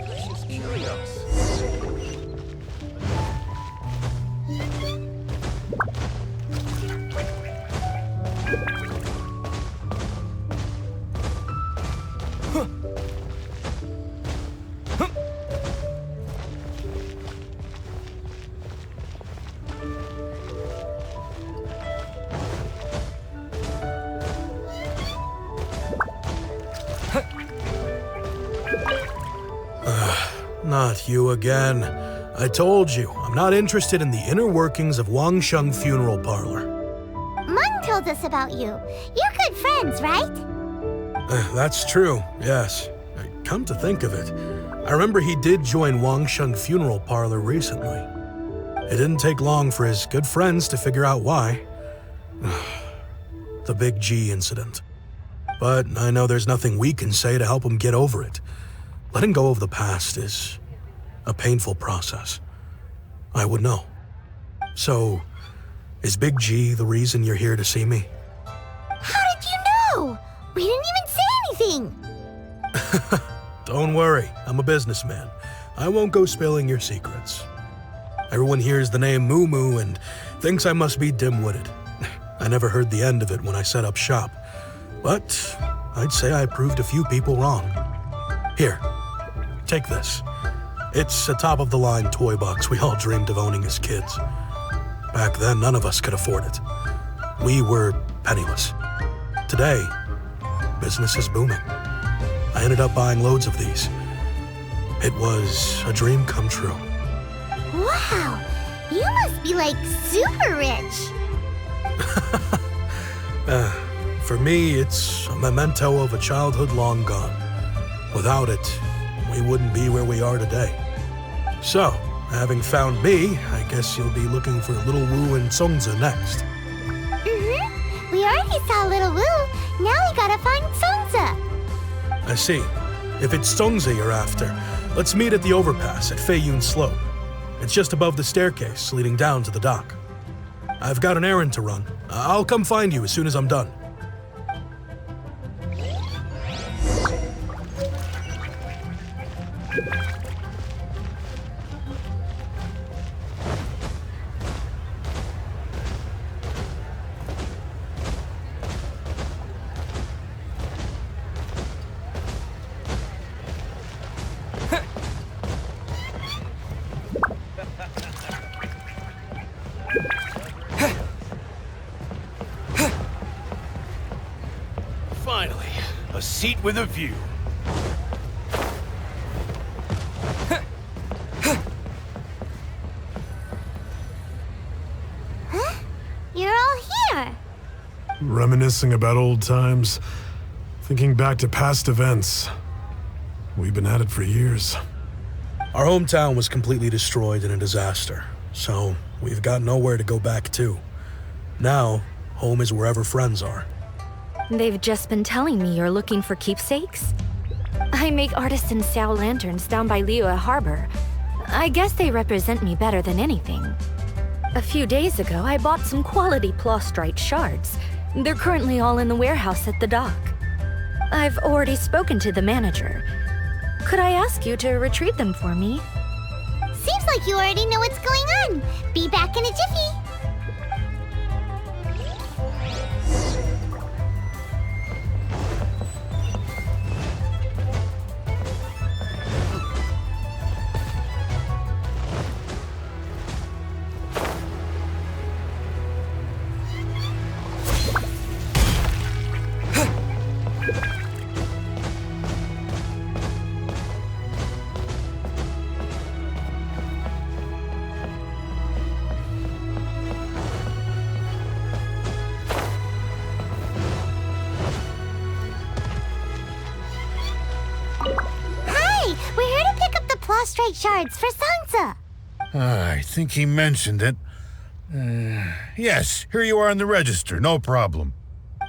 Precious curios. Not you again. I told you, I'm not interested in the inner workings of Wangsheng Funeral Parlor. Mung told us about you. You're good friends, right? That's true, yes. Come to think of it, I remember he did join Wangsheng Funeral Parlor recently. It didn't take long for his good friends to figure out why. The Big G incident. But I know there's nothing we can say to help him get over it. Letting go of the past is a painful process. I would know. So, is Big G the reason you're here to see me? How did you know? We didn't even say anything. Don't worry, I'm a businessman. I won't go spilling your secrets. Everyone hears the name Moo Moo and thinks I must be dim-witted. I never heard the end of it when I set up shop. But I'd say I proved a few people wrong. Here, take this. It's a top-of-the-line toy box we all dreamed of owning as kids. Back then, none of us could afford it. We were penniless. Today, business is booming. I ended up buying loads of these. It was a dream come true. Wow, you must be like super rich. For me, it's a memento of a childhood long gone. Without it, we wouldn't be where we are today. So, having found me, I guess you'll be looking for Little Wu and Songza next. Mm-hmm. We already saw Little Wu. Now we gotta find Songza. I see. If it's Songza you're after, let's meet at the overpass at Feiyun Slope. It's just above the staircase leading down to the dock. I've got an errand to run. I'll come find you as soon as I'm done. Finally, a seat with a view. You're all here. Reminiscing about old times, thinking back to past events. We've been at it for years. Our hometown was completely destroyed in a disaster, so we've got nowhere to go back to. Now, home is wherever friends are. They've just been telling me you're looking for keepsakes. I make artisan Sao lanterns down by Liyue Harbor. I guess they represent me better than anything. A few days ago, I bought some quality plastrite shards. They're currently all in the warehouse at the dock. I've already spoken to the manager. Could I ask you to retrieve them for me? Seems like you already know what's going on. Be back in a jiffy. Hi, we're here to pick up the plastrite shards for Songza. I think he mentioned it. Yes, here you are in the register, no problem.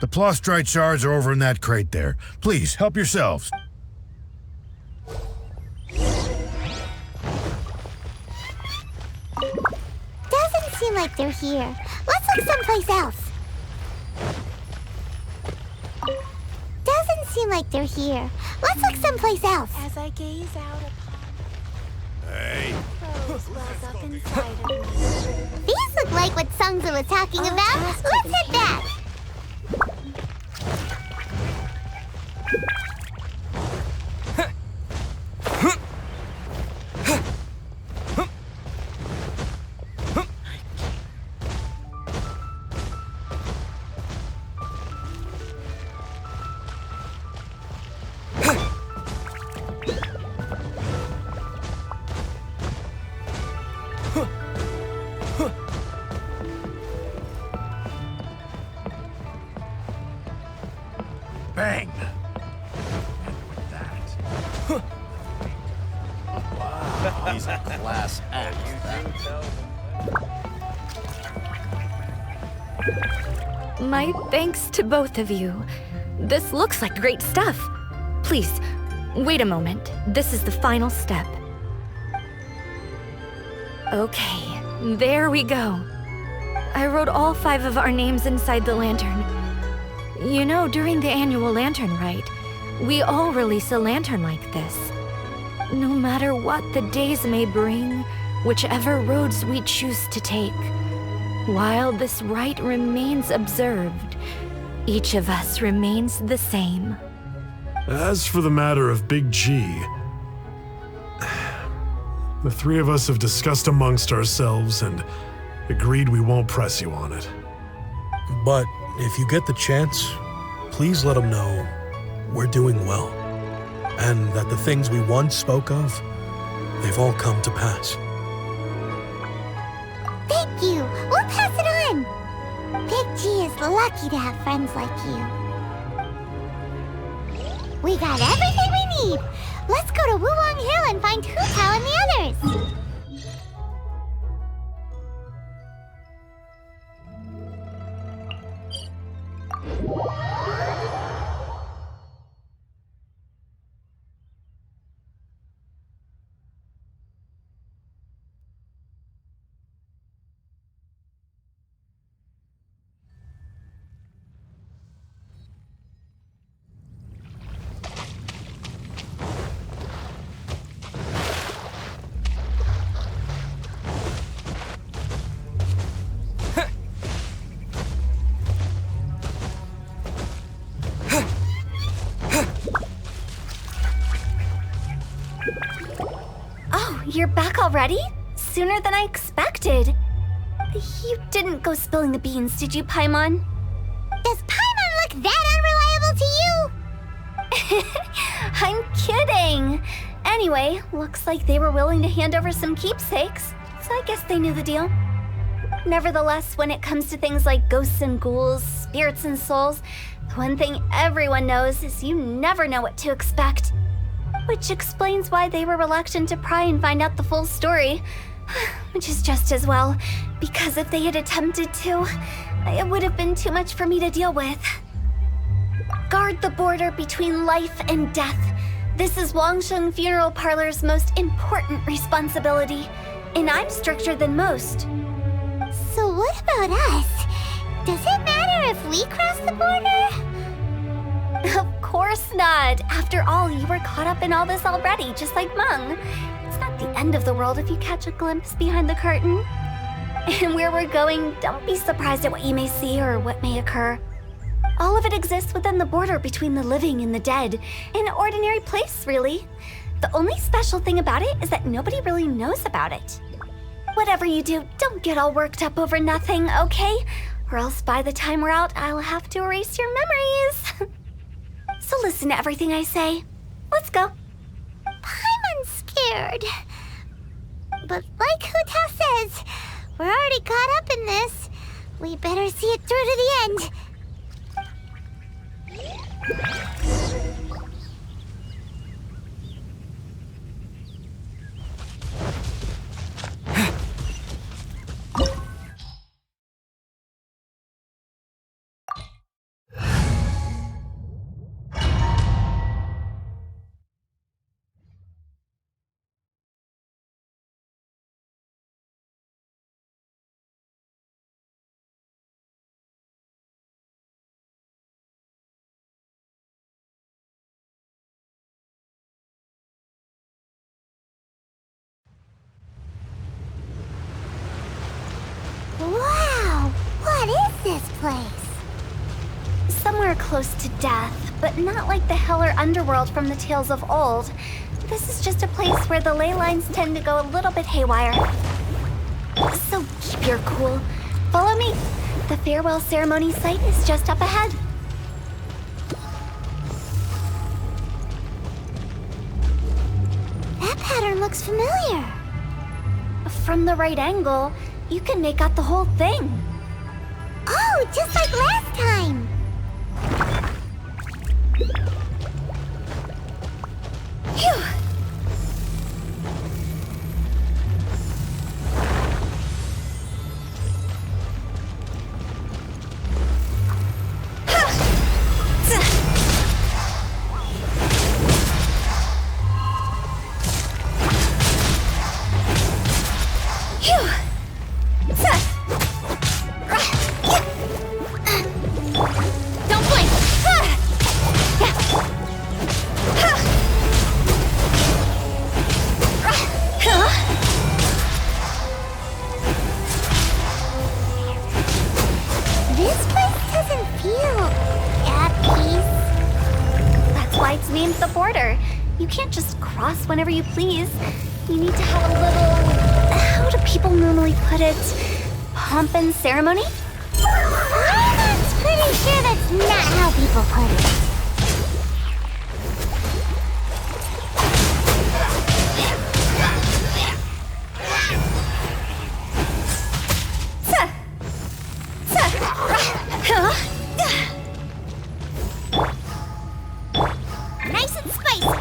The Plostrite shards are over in that crate there. Please, help yourselves. Doesn't seem like they're here. Let's look someplace else. Doesn't seem like they're here. Let's look someplace else. As I gaze out upon Hey. rose wells up inside of me. These look like what Sungza was talking about. Let's head back. Bang! He's a class act. My thanks to both of you. This looks like great stuff. Please, wait a moment. This is the final step. Okay, there we go. I wrote all 5 of our names inside the lantern. You know, during the annual lantern rite, we all release a lantern like this. No matter what the days may bring, whichever roads we choose to take, while this rite remains observed, each of us remains the same. As for the matter of Big G, the 3 of us have discussed amongst ourselves and agreed we won't press you on it. But if you get the chance, please let them know we're doing well, and that the things we once spoke of, they've all come to pass. Thank you. We'll pass it on. Big G is lucky to have friends like you. We got everything we need. Let's go to Wulong Hill and find Hu Tao and the others. You're back already? Sooner than I expected. You didn't go spilling the beans, did you, Paimon? Does Paimon look that unreliable to you? I'm kidding. Anyway, looks like they were willing to hand over some keepsakes, so I guess they knew the deal. Nevertheless, when it comes to things like ghosts and ghouls, spirits and souls, the one thing everyone knows is you never know what to expect. Which explains why they were reluctant to pry and find out the full story. Which is just as well, because if they had attempted to, it would have been too much for me to deal with. Guard the border between life and death. This is Wangsheng Funeral Parlor's most important responsibility, and I'm stricter than most. So what about us? Does it matter if we cross the border? Of course not. After all, you were caught up in all this already, just like Meng. It's not the end of the world if you catch a glimpse behind the curtain. And where we're going, don't be surprised at what you may see or what may occur. All of it exists within the border between the living and the dead. An ordinary place, really. The only special thing about it is that nobody really knows about it. Whatever you do, don't get all worked up over nothing, okay? Or else by the time we're out, I'll have to erase your memories. So listen to everything I say. Let's go. Paimon's scared. But like Hu Tao says, we're already caught up in this. We better see it through to the end. this place? Somewhere close to death, but not like the hell or underworld from the tales of old. This is just a place where the ley lines tend to go a little bit haywire. So keep your cool. Follow me. The farewell ceremony site is just up ahead. That pattern looks familiar. From the right angle, you can make out the whole thing. Oh, just like last time. Phew! Don't blink. This place doesn't feel at peace. That's why it's named the border. You can't just cross whenever you please. You need to have a little... How do people normally put it? Pomp and ceremony? I'm pretty sure that's not how people put it. Nice and spicy.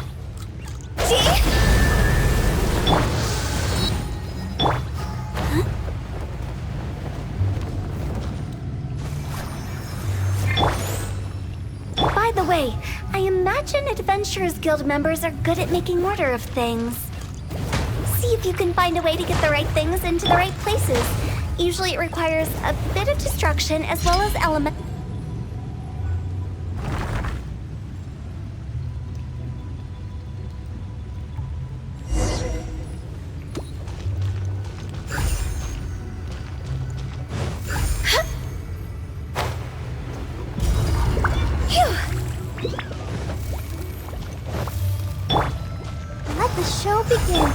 By the way, I imagine Adventurers Guild members are good at making order of things. See if you can find a way to get the right things into the right places. Usually it requires a bit of destruction as well as element. Let the show begin.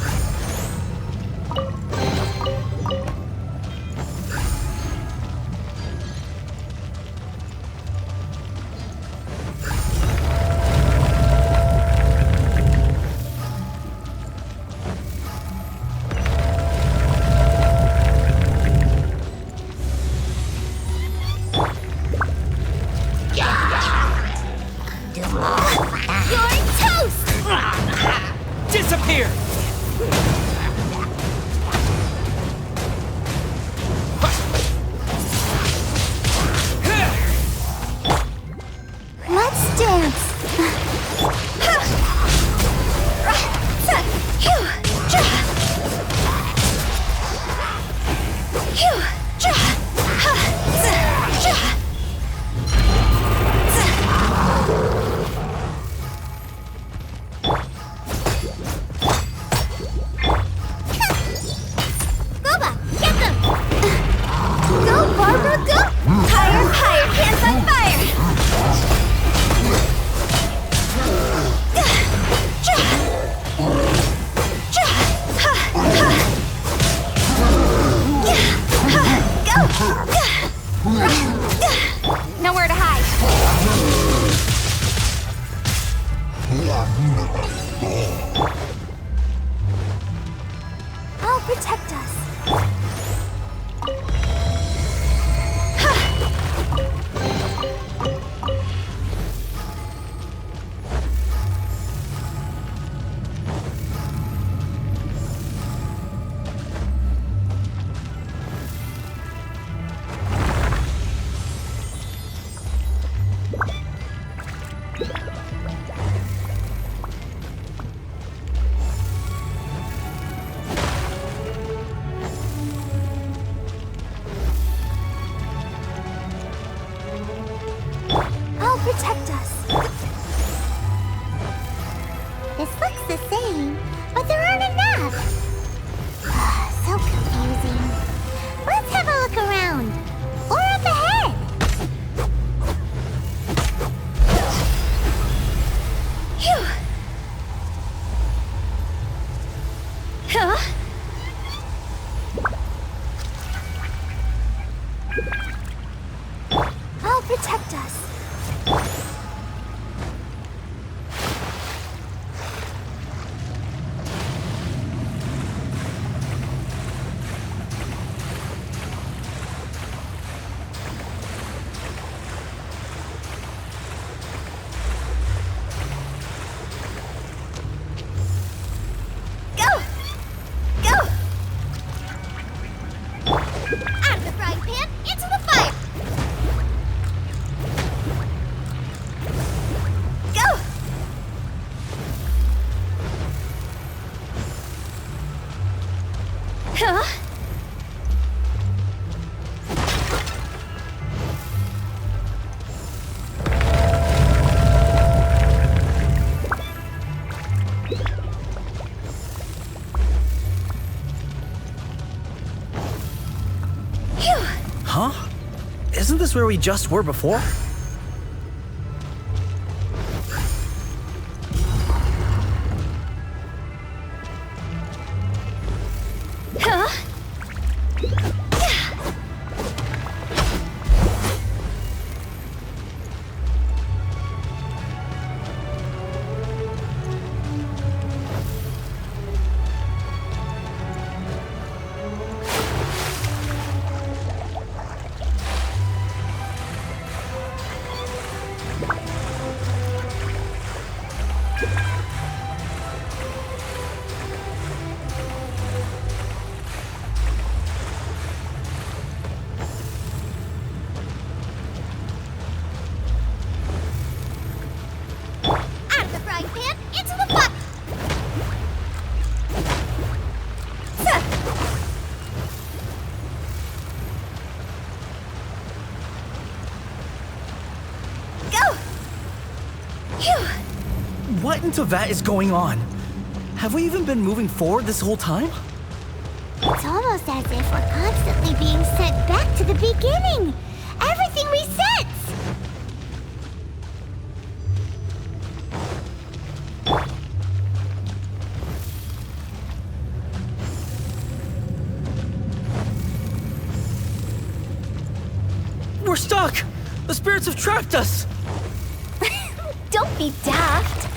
You're toast! Disappear! Let's dance. Boba, get them! Go, Barbara, go! Higher, higher, hands on fire! Nowhere to hide. I'll protect us. Huh? I'll protect us. Go! Go! Out of the frying pan, into the fire! Go! Huh? Phew! Huh? Isn't this where we just were before? Huh? Out of the frying pan, into the fire! Go! Phew! What in Teyvat is going on? Have we even been moving forward this whole time? It's almost as if we're constantly being sent back to the beginning. Everything resets. We're stuck! The spirits have trapped us! Don't be daft.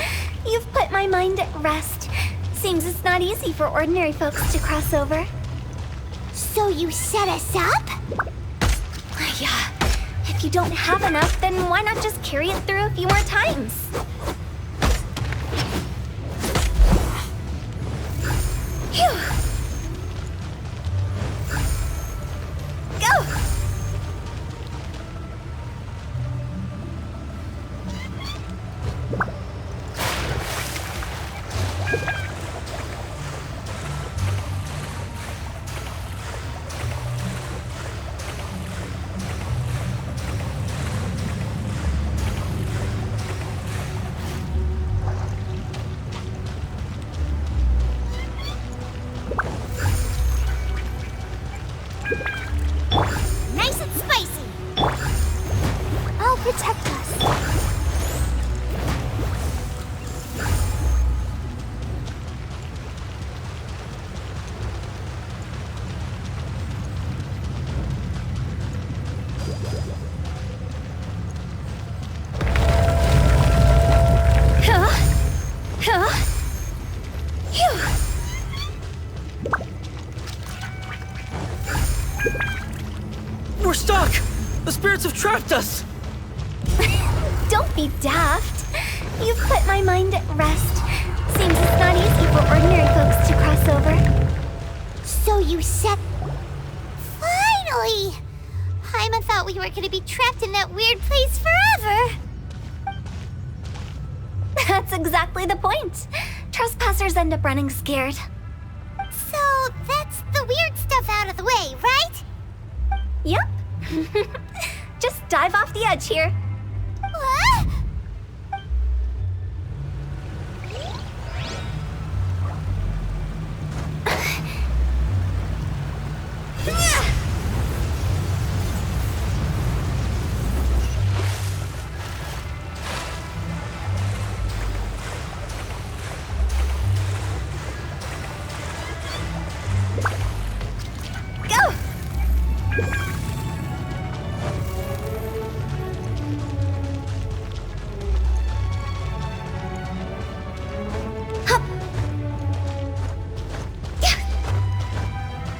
You've put my mind at rest. Seems it's not easy for ordinary folks to cross over. So you set us up? Yeah. If you don't have enough, then why not just carry it through a few more times? Phew! Go! Nice and spicy. I'll protect us. Huh? Huh? Phew! We're stuck! The spirits have trapped us! Don't be daft. You've put my mind at rest. Seems it's not easy for ordinary folks to cross over. So you set... Finally! Paimon thought we were gonna be trapped in that weird place forever. That's exactly the point. Trespassers end up running scared. So that's the weird stuff out of the way, right? Yep. Just dive off the edge here. What?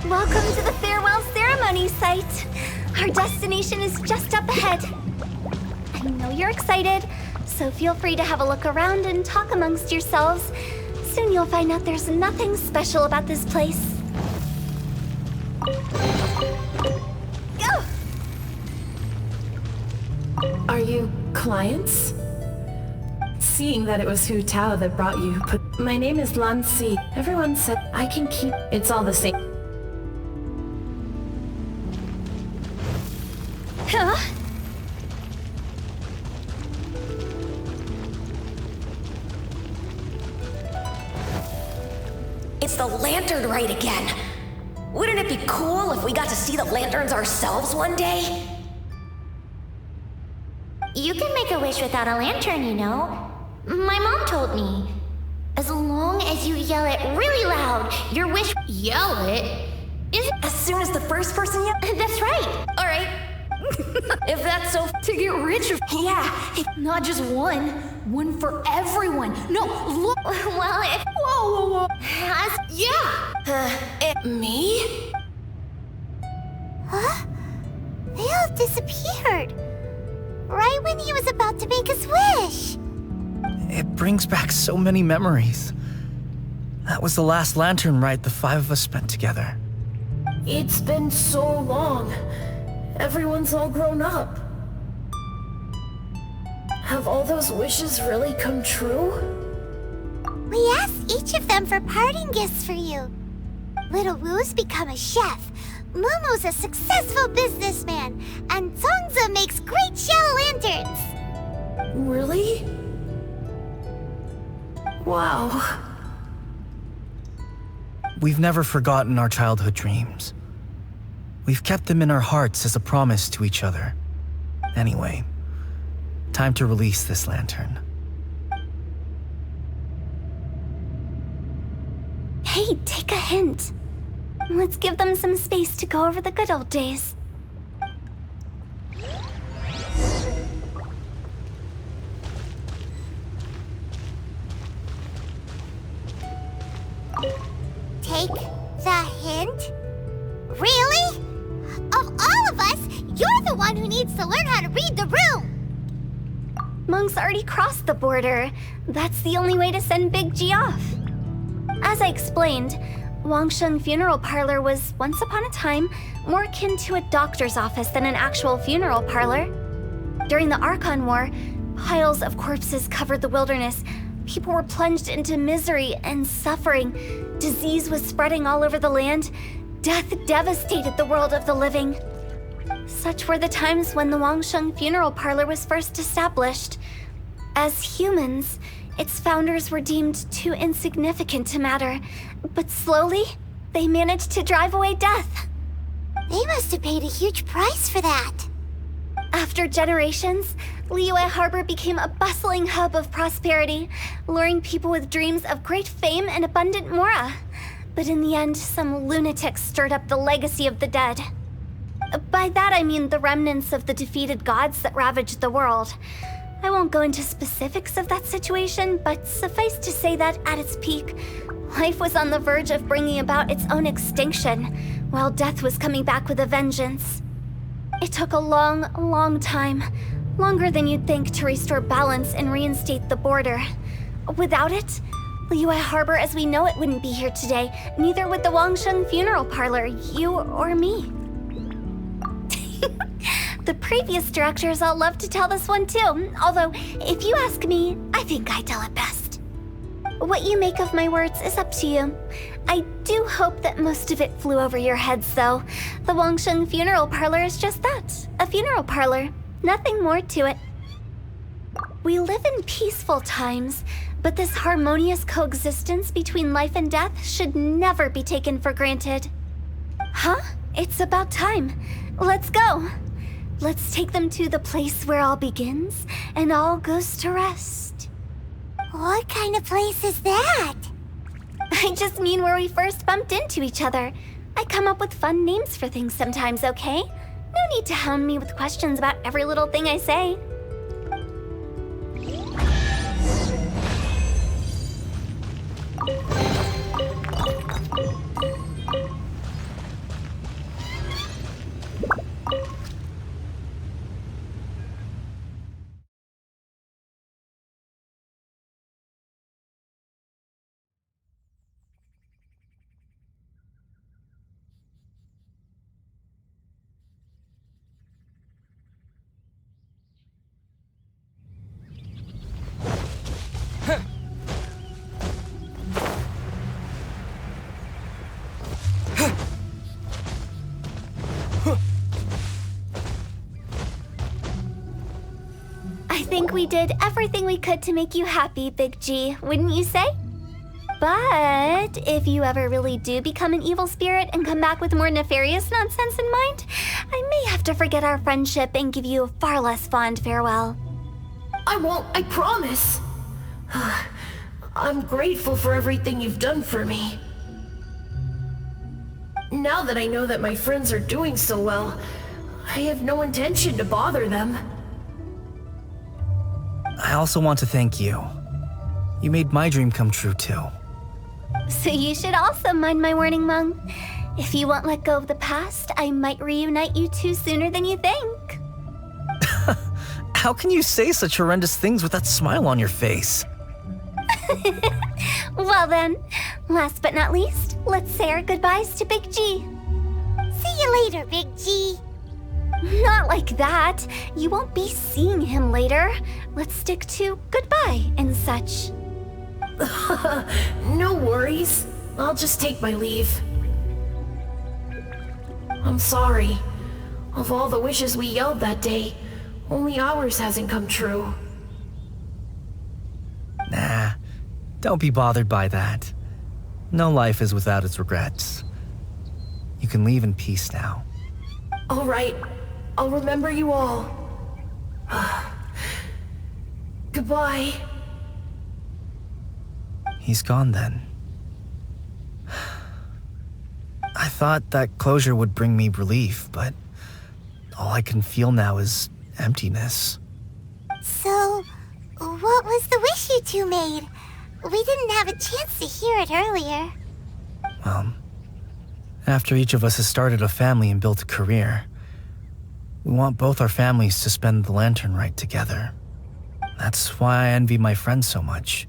Welcome to the farewell ceremony site. Our destination is just up ahead. I know you're excited, so feel free to have a look around and talk amongst yourselves. Soon you'll find out there's nothing special about this place. Go! Are you clients? Seeing that it was Hu Tao that brought you, but my name is Lan Si. Everyone said I can keep. It's all the same. Huh? It's the lantern rite again. Wouldn't it be cool if we got to see the lanterns ourselves one day? You can make a wish without a lantern, you know. My mom told me. As long as you yell it really loud, your wish... Yell it? As soon as the first person yells? That's right. All right. If that's so... To get rich of... Yeah. Not just one. One for everyone. No, look. Well, if... Whoa. Yeah. Me? Huh? They all disappeared. Right when he was about to make his wish. It brings back so many memories. That was the last lantern rite the 5 of us spent together. It's been so long. Everyone's all grown up. Have all those wishes really come true? We asked each of them for parting gifts for you. Little Wu's become a chef. Momo's a successful businessman. And Zongza makes great shell lanterns. Really? Wow. We've never forgotten our childhood dreams. We've kept them in our hearts as a promise to each other. Anyway, time to release this lantern. Hey, take a hint. Let's give them some space to go over the good old days. Take the hint? Really? Of all of us, you're the one who needs to learn how to read the room! Monk's already crossed the border. That's the only way to send Big G off. As I explained, Wangsheng Funeral Parlor was, once upon a time, more akin to a doctor's office than an actual funeral parlor. During the Archon War, piles of corpses covered the wilderness. People were plunged into misery and suffering. Disease was spreading all over the land. Death devastated the world of the living. Such were the times when the Wangsheng Funeral Parlor was first established. As humans, its founders were deemed too insignificant to matter, but slowly, they managed to drive away death. They must have paid a huge price for that. After generations, Liyue Harbor became a bustling hub of prosperity, luring people with dreams of great fame and abundant mora. But in the end, some lunatics stirred up the legacy of the dead. By that I mean the remnants of the defeated gods that ravaged the world. I won't go into specifics of that situation, but suffice to say that at its peak, life was on the verge of bringing about its own extinction, while death was coming back with a vengeance. It took a long, long time, longer than you'd think, to restore balance and reinstate the border. Without it, Liyue Harbor as we know it wouldn't be here today, neither would the Wangsheng Funeral Parlor, you or me. The previous directors all love to tell this one too, although, if you ask me, I think I tell it best. What you make of my words is up to you. I do hope that most of it flew over your heads, though. The Wangsheng Funeral Parlor is just that, a funeral parlor. Nothing more to it. We live in peaceful times, but this harmonious coexistence between life and death should never be taken for granted. Huh? It's about time. Let's go. Let's take them to the place where all begins and all goes to rest. What kind of place is that? I just mean where we first bumped into each other. I come up with fun names for things sometimes, okay? No need to hound me with questions about every little thing I say. think we did everything we could to make you happy, Big G, wouldn't you say? But if you ever really do become an evil spirit and come back with more nefarious nonsense in mind, I may have to forget our friendship and give you a far less fond farewell. I won't, I promise. I'm grateful for everything you've done for me. Now that I know that my friends are doing so well, I have no intention to bother them. I also want to thank you. You made my dream come true too. So you should also mind my warning, Mung. If you won't let go of the past, I might reunite you two sooner than you think. How can you say such horrendous things with that smile on your face? Well then, last but not least, let's say our goodbyes to Big G. See you later, Big G. Not like that. You won't be seeing him later. Let's stick to goodbye and such. No worries. I'll just take my leave. I'm sorry. Of all the wishes we yelled that day, only ours hasn't come true. Nah, don't be bothered by that. No life is without its regrets. You can leave in peace now. All right. I'll remember you all. Goodbye. He's gone then. I thought that closure would bring me relief, but all I can feel now is emptiness. So, what was the wish you two made? We didn't have a chance to hear it earlier. Well, after each of us has started a family and built a career, we want both our families to spend the lantern rite together. That's why I envy my friends so much.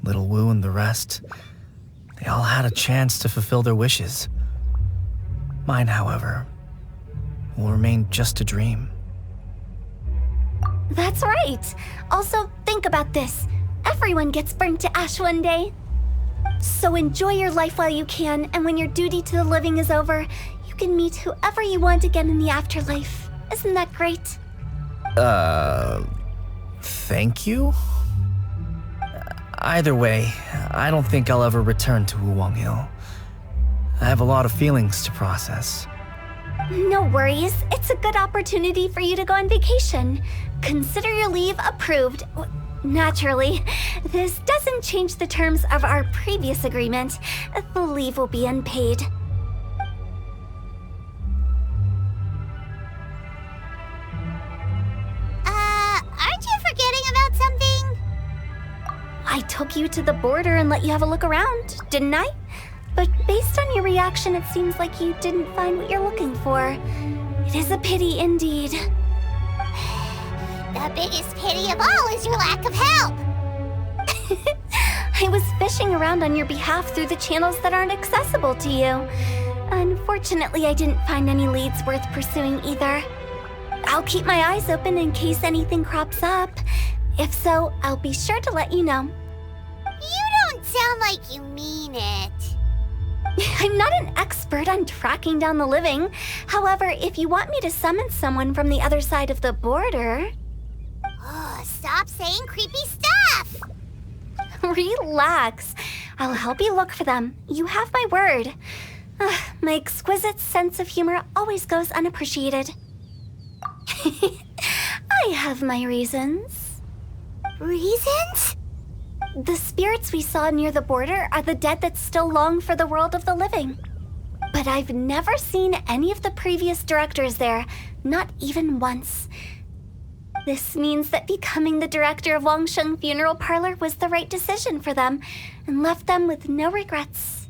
Little Wu and the rest, they all had a chance to fulfill their wishes. Mine, however, will remain just a dream. That's right. Also, think about this. Everyone gets burnt to ash one day. So enjoy your life while you can, and when your duty to the living is over, you can meet whoever you want again in the afterlife. Isn't that great? Thank you? Either way, I don't think I'll ever return to Wuwang Hill. I have a lot of feelings to process. No worries. It's a good opportunity for you to go on vacation. Consider your leave approved. Naturally, this doesn't change the terms of our previous agreement. The leave will be unpaid. Aren't you forgetting about something? I took you to the border and let you have a look around, didn't I? But based on your reaction, it seems like you didn't find what you're looking for. It is a pity indeed. The biggest pity of all is your lack of help. I was fishing around on your behalf through the channels that aren't accessible to you. Unfortunately, I didn't find any leads worth pursuing either. I'll keep my eyes open in case anything crops up. If so, I'll be sure to let you know. You don't sound like you mean it. I'm not an expert on tracking down the living. However, if you want me to summon someone from the other side of the border... Oh, stop saying creepy stuff! Relax. I'll help you look for them. You have my word. My exquisite sense of humor always goes unappreciated. I have my reasons. Reasons? The spirits we saw near the border are the dead that still long for the world of the living. But I've never seen any of the previous directors there, not even once. This means that becoming the director of Wangsheng Funeral Parlor was the right decision for them, and left them with no regrets.